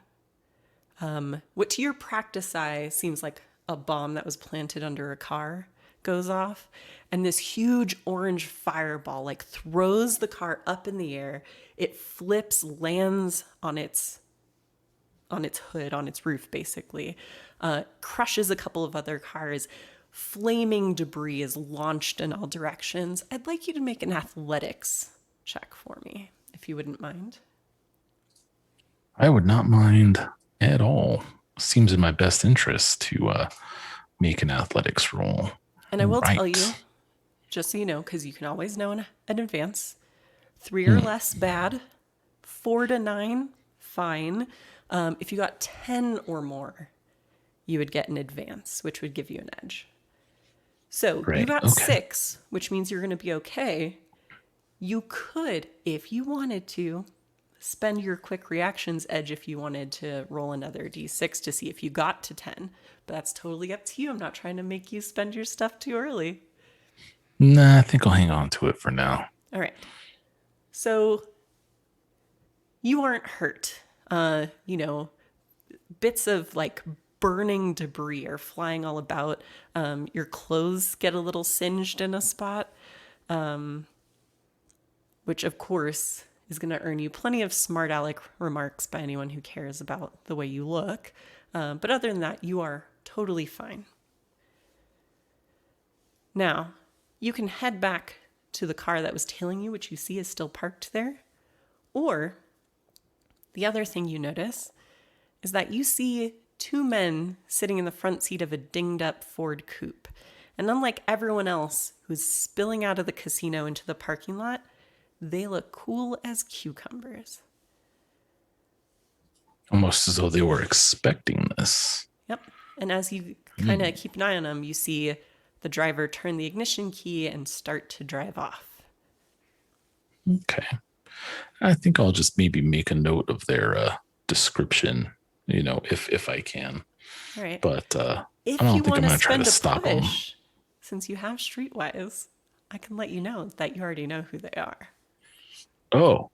What to your practice eye seems like a bomb that was planted under a car goes off. And this huge orange fireball like throws the car up in the air. It flips, lands on its hood, on its roof, basically. Crushes a couple of other cars. Flaming debris is launched in all directions. I'd like you to make an athletics check for me, if you wouldn't mind. I would not mind at all. Seems in my best interest to make an athletics roll. And I will tell you, just so you know, because you can always know in advance, 3 or less, bad. 4 to 9, fine. If you got 10 or more, you would get an advance, which would give you an edge. So you got 6, which means you're going to be okay. You could, if you wanted to, spend your quick reactions edge if you wanted to roll another d6 to see if you got to 10. But that's totally up to you. I'm not trying to make you spend your stuff too early. Nah, I think I'll hang on to it for now. All right. So you aren't hurt. Bits of like burning debris are flying all about. Your clothes get a little singed in a spot, which of course is going to earn you plenty of smart aleck remarks by anyone who cares about the way you look. But other than that, you are totally fine. Now, you can head back to the car that was tailing you, which you see is still parked there. Or the other thing you notice is that you see two men sitting in the front seat of a dinged up Ford coupe. And unlike everyone else who's spilling out of the casino into the parking lot, they look cool as cucumbers. Almost as though they were expecting this. Yep. And as you kind of keep an eye on them, you see the driver turn the ignition key and start to drive off. Okay. I think I'll just maybe make a note of their description, if I can. All right. But If I don't you think I'm want to going to try spend to a stop them. push, since you have Streetwise, I can let you know that you already know who they are. Oh,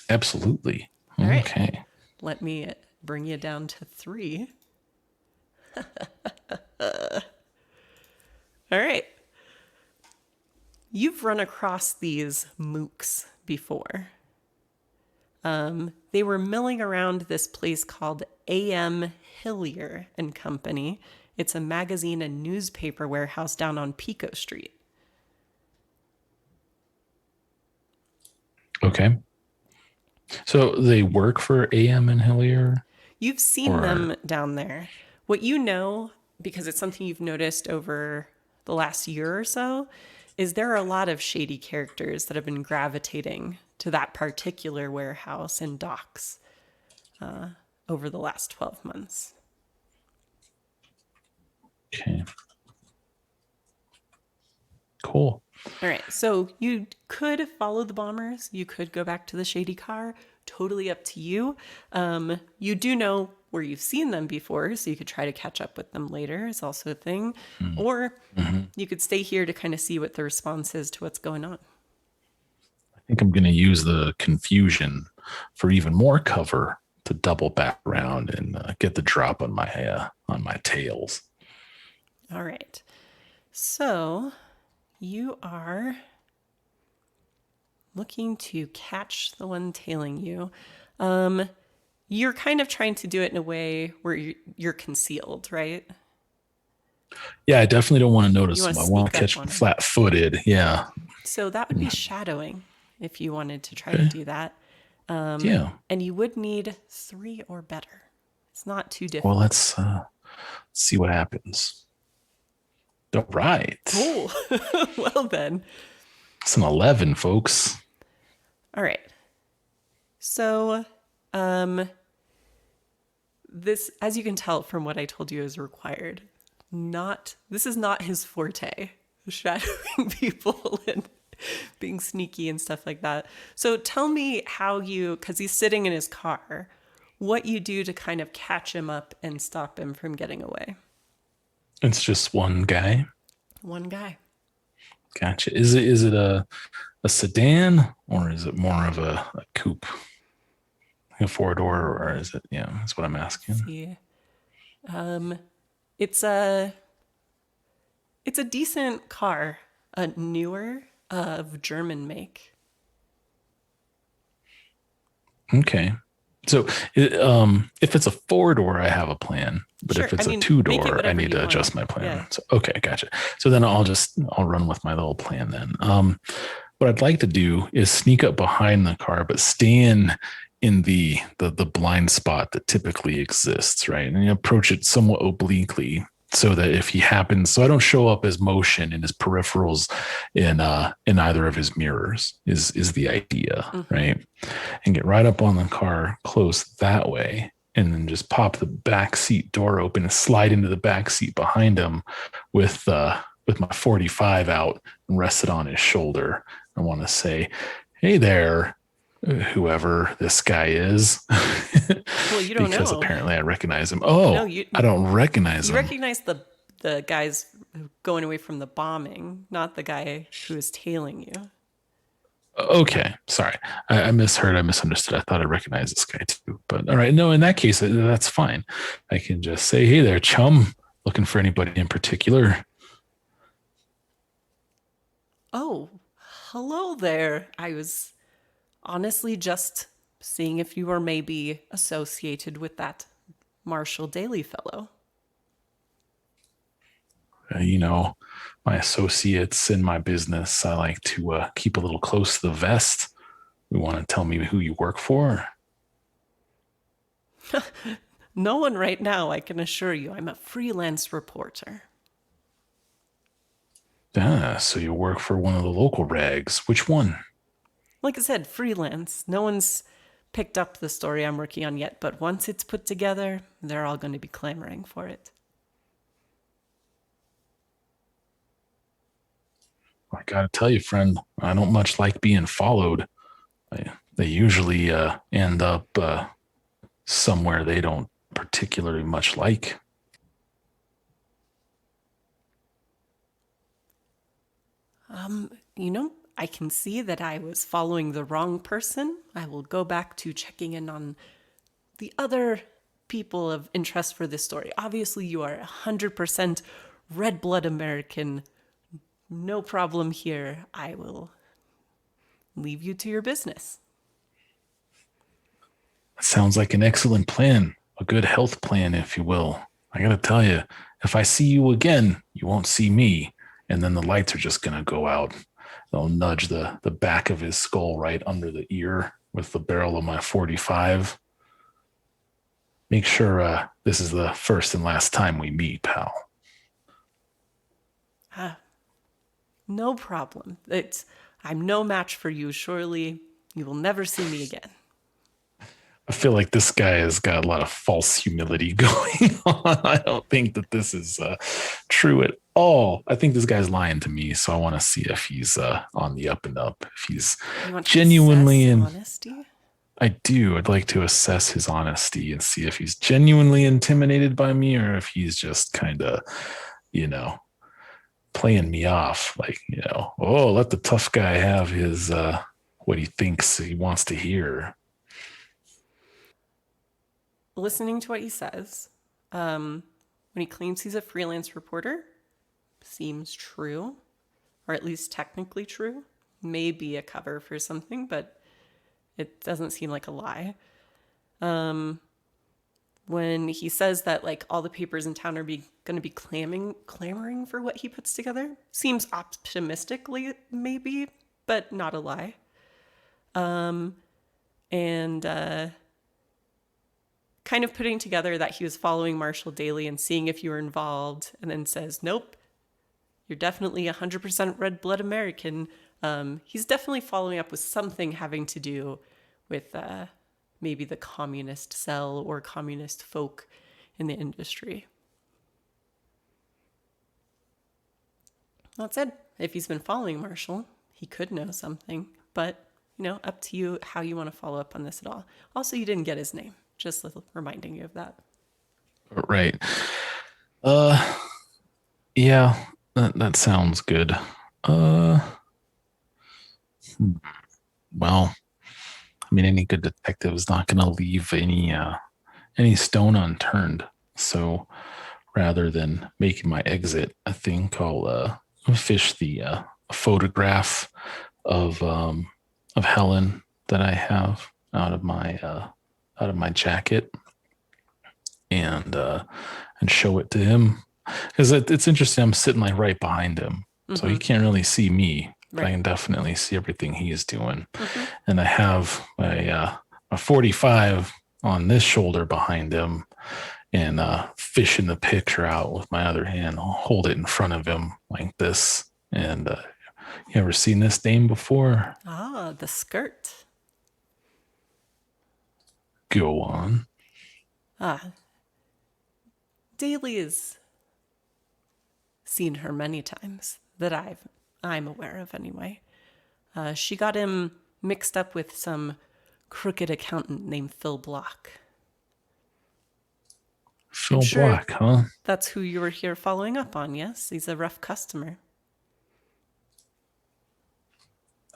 absolutely. All right. Okay. Let me bring you down to 3. All right. You've run across these mooks before. They were milling around this place called A.M. Hillier and Company. It's a magazine and newspaper warehouse down on Pico Street. Okay. So they work for AM and Hillier? You've seen them down there. What you know, because it's something you've noticed over the last year or so, is there are a lot of shady characters that have been gravitating to that particular warehouse and docks over the last 12 months. Okay. Cool. All right, so you could follow the bombers. You could go back to the shady car. Totally up to you. You do know where you've seen them before, so you could try to catch up with them later is also a thing. Or you could stay here to kind of see what the response is to what's going on. I think I'm going to use the confusion for even more cover to double back around and get the drop on my tails. All right. So you are looking to catch the one tailing you. You're kind of trying to do it in a way where you're concealed, right? Yeah, I definitely don't want to notice wanna them. I sneak want to up catch on them 'em. flat-footed. Yeah. So that would be shadowing if you wanted to try to do that. Yeah. And you would need 3 or better. It's not too difficult. Well, let's see what happens. All right. Cool. Well then. It's an 11, folks. All right. So, this, as you can tell from what I told you, is required. This is not his forte, shadowing people and being sneaky and stuff like that. So tell me how because he's sitting in his car, what you do to kind of catch him up and stop him from getting away. It's just one guy. One guy. Gotcha. Is it a sedan or is it more of a coupe? Like a 4-door, or is it? Yeah, that's what I'm asking. See. It's a decent car, a newer of German make. Okay. So if it's a 4-door, I have a plan. But Sure. if it's I mean, a 2-door, make it I whatever need you to want. adjust my plan. Yeah. So, okay, gotcha. So then I'll run with my little plan then. What I'd like to do is sneak up behind the car, but stand in the blind spot that typically exists, right? And you approach it somewhat obliquely so that if he happens, so I don't show up as motion in his peripherals in either of his mirrors is the idea, right? And get right up on the car close that way, and then just pop the back seat door open and slide into the back seat behind him with my 45 out and rest it on his shoulder. I want to say, hey there, whoever this guy is. Well, you don't because know. apparently I recognize him. Oh, No, I don't recognize you him. recognize the the guys going away from the bombing, not the guy who is tailing you. Okay, sorry. I misheard. I misunderstood. I thought I recognized this guy too. But all right, no, in that case, that's fine. I can just say, hey there, chum. Looking for anybody in particular? Oh, hello there. I was honestly just seeing if you were maybe associated with that Marshall Daly fellow. You know, my associates in my business, I like to keep a little close to the vest. You want to tell me who you work for? No one right now, I can assure you. I'm a freelance reporter. Ah, so you work for one of the local rags. Which one? Like I said, freelance. No one's picked up the story I'm working on yet, but once it's put together, they're all going to be clamoring for it. I gotta tell you, friend, I don't much like being followed. They usually end up somewhere they don't particularly much like. I can see that I was following the wrong person. I will go back to checking in on the other people of interest for this story. Obviously, you are 100% red blood American. No problem here. I will leave you to your business. Sounds like an excellent plan, a good health plan, if you will. I gotta tell you, if I see you again, you won't see me, and then the lights are just gonna go out. They'll nudge the back of his skull right under the ear with the barrel of my 45. Make sure this is the first and last time we meet, pal. No problem. I'm no match for you, surely. You will never see me again. I feel like this guy has got a lot of false humility going on. I don't think that this is true at all. I think this guy's lying to me. So I want to see if he's on the up and up. If he's You want to genuinely assess in. honesty? I do. I'd like to assess his honesty and see if he's genuinely intimidated by me or if he's just kind of, you know, playing me off. Like, oh, let the tough guy have his what he thinks he wants to hear. Listening to what he says, when he claims he's a freelance reporter, seems true, or at least technically true. Maybe a cover for something, but it doesn't seem like a lie. When he says that like all the papers in town are going to be clamoring for what he puts together, seems optimistically maybe, but not a lie. And kind of putting together that he was following Marshall Daly and seeing if you were involved, and then says, nope, you're definitely 100% red blood American. He's definitely following up with something having to do with maybe the communist cell or communist folk in the industry. That said, if he's been following Marshall, he could know something, but up to you how you want to follow up on this at all. Also, you didn't get his name. Just reminding you of that. Right. Yeah, that sounds good. Well, I mean, any good detective is not going to leave any stone unturned. So rather than making my exit, I think I'll fish the photograph of Helen that I have out of my jacket and show it to him because it's interesting. I'm sitting like right behind him, so he can't really see me. But I can definitely see everything he's doing. And I have my 45 on this shoulder behind him and fishing the picture out with my other hand. I'll hold it in front of him like this. And you ever seen this dame before? Ah, the skirt. Go on. Daly has seen her many times that I'm aware of anyway. She got him mixed up with some crooked accountant named Phil Block. I'm Phil sure Block, huh? that's who you were here following up on, yes? He's a rough customer.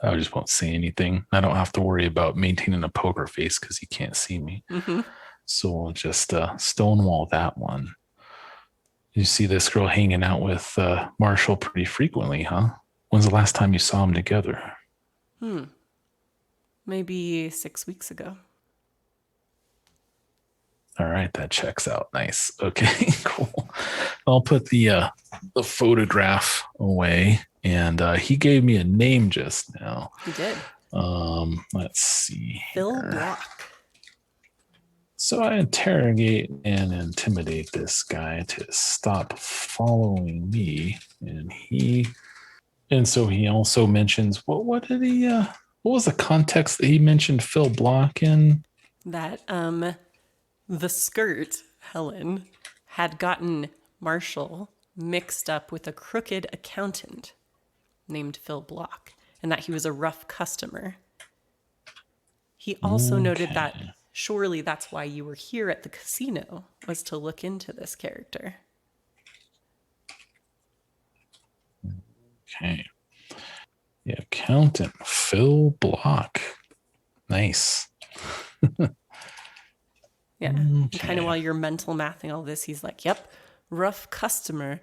I just won't say anything. I don't have to worry about maintaining a poker face because he can't see me. Mm-hmm. So we'll just stonewall that one. You see this girl hanging out with Marshall pretty frequently, huh? When's the last time you saw them together? Maybe 6 weeks ago. All right, that checks out. Nice. Okay, cool. I'll put the photograph away, and he gave me a name just now. He did. Let's see Phil here. Block. So I interrogate and intimidate this guy to stop following me, and so he also mentions what did he what was the context that he mentioned Phil Block in? That the skirt, Helen, had gotten Marshall mixed up with a crooked accountant named Phil Block, and that he was a rough customer. He also noted that surely that's why you were here at the casino, was to look into this character. Okay. The accountant, Phil Block. Nice. Yeah. Okay. Kind of while you're mental mathing all this, he's like, yep, rough customer.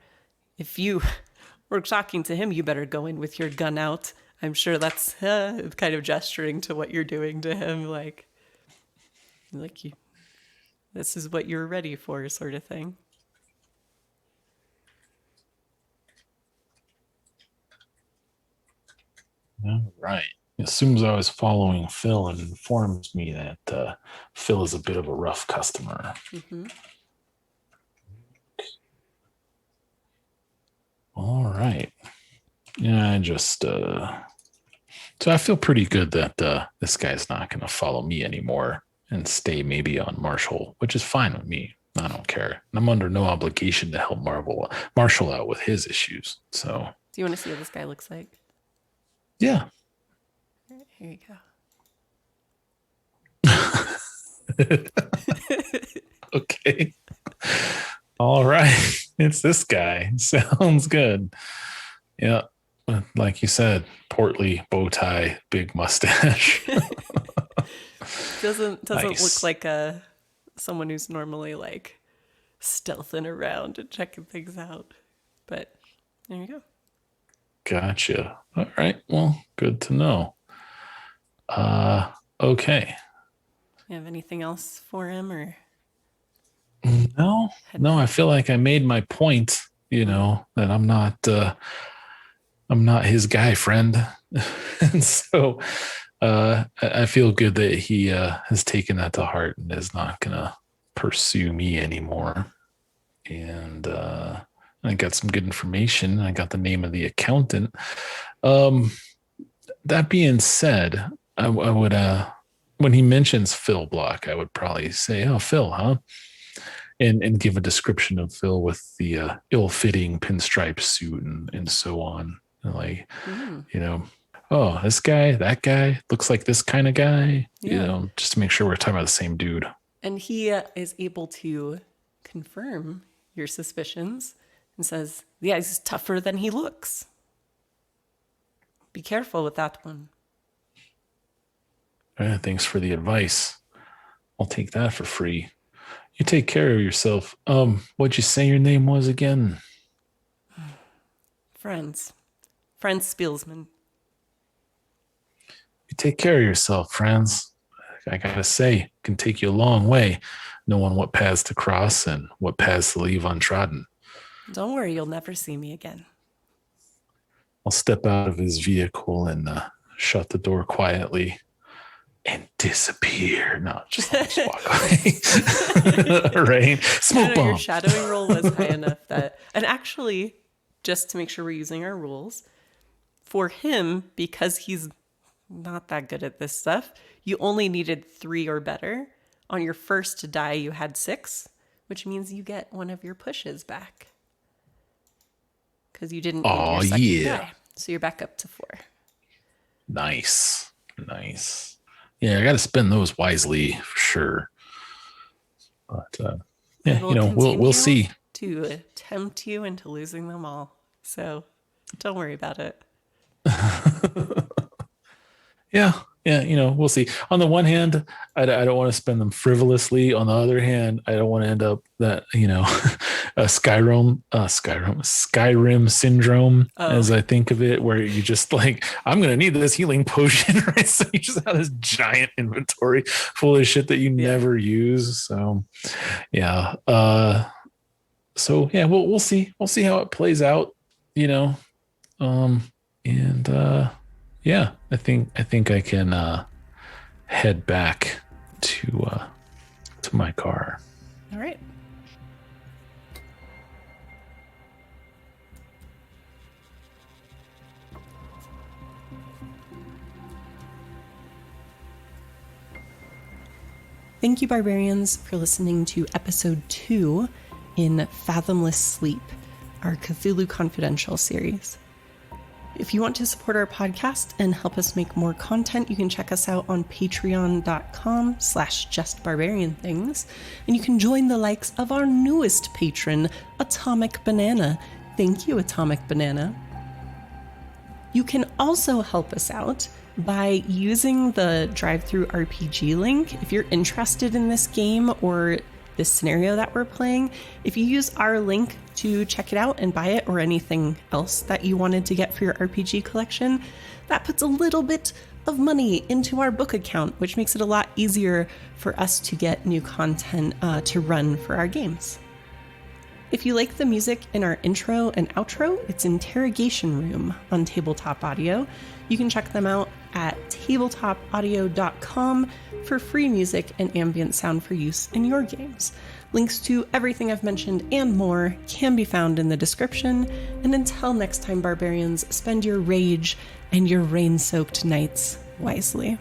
If you were talking to him, you better go in with your gun out. I'm sure that's kind of gesturing to what you're doing to him, like you, this is what you're ready for, sort of thing. All right. As soon as I was following Phil, it informs me that Phil is a bit of a rough customer. Mm-hmm. All right. Yeah, I just so I feel pretty good that this guy's not going to follow me anymore and stay maybe on Marshall, which is fine with me. I don't care. I'm under no obligation to help Marshall out with his issues. So, Do you want to see what this guy looks like? yeah. Here you go. Okay. All right. It's this guy. Sounds good. Yeah. Like you said, portly, bow tie, big mustache. Doesn't Nice. look like someone who's normally like stealthing around and checking things out. But there you go. Gotcha. All right. Well, good to know. Okay. You have anything else for him or? No, I feel like I made my point, that I'm not his guy friend. And so I feel good that he has taken that to heart and is not going to pursue me anymore. And I got some good information. I got the name of the accountant. That being said, I would, when he mentions Phil Block, I would probably say, "Oh, Phil, huh?" And give a description of Phil with the ill-fitting pinstripe suit and so on. Like, oh, this guy, that guy, looks like this kind of guy, just to make sure we're talking about the same dude. And he is able to confirm your suspicions and says, yeah, he's tougher than he looks. Be careful with that one. Thanks for the advice. I'll take that for free. You take care of yourself. What'd you say your name was again? Franz Spielsman. You take care of yourself, Franz. I gotta say, it can take you a long way knowing what paths to cross and what paths to leave untrodden. Don't worry, you'll never see me again. I'll step out of his vehicle and shut the door quietly and disappear. No, just walk away. Right? Smoke bomb. Your shadowing roll was high enough that, and actually, just to make sure we're using our rules, for him, because he's not that good at this stuff, you only needed 3 or better. On your first die, you had 6, which means you get one of your pushes back. Because you didn't need your second die. So you're back up to 4. Nice. Yeah, I got to spend those wisely for sure. But Yeah, It'll we'll continue see. to tempt you into losing them all. So don't worry about it. Yeah, yeah, we'll see. On the one hand, I don't want to spend them frivolously. On the other hand, I don't want to end up that a Skyrim syndrome, Oh, as I think of it, where you just like, I'm gonna need this healing potion, right? So you just have this giant inventory full of shit that you yeah. never use. So yeah, so yeah, we'll see. We'll see how it plays out. You know, um, and yeah, I think I can head back to my car. All right. Thank you, barbarians, for listening to episode 2 in Fathomless Sleep, our Cthulhu Confidential series. If you want to support our podcast and help us make more content, you can check us out on patreon.com/justbarbarianthings, and you can join the likes of our newest patron, Atomic Banana. Thank you, Atomic Banana. You can also help us out by using the drive-through RPG link. If you're interested in this game or this scenario that we're playing, if you use our link to check it out and buy it, or anything else that you wanted to get for your RPG collection, that puts a little bit of money into our book account, which makes it a lot easier for us to get new content to run for our games. If you like the music in our intro and outro, it's Interrogation Room on Tabletop Audio. You can check them out at tabletopaudio.com for free music and ambient sound for use in your games. Links to everything I've mentioned and more can be found in the description. And until next time, barbarians, spend your rage and your rain-soaked nights wisely.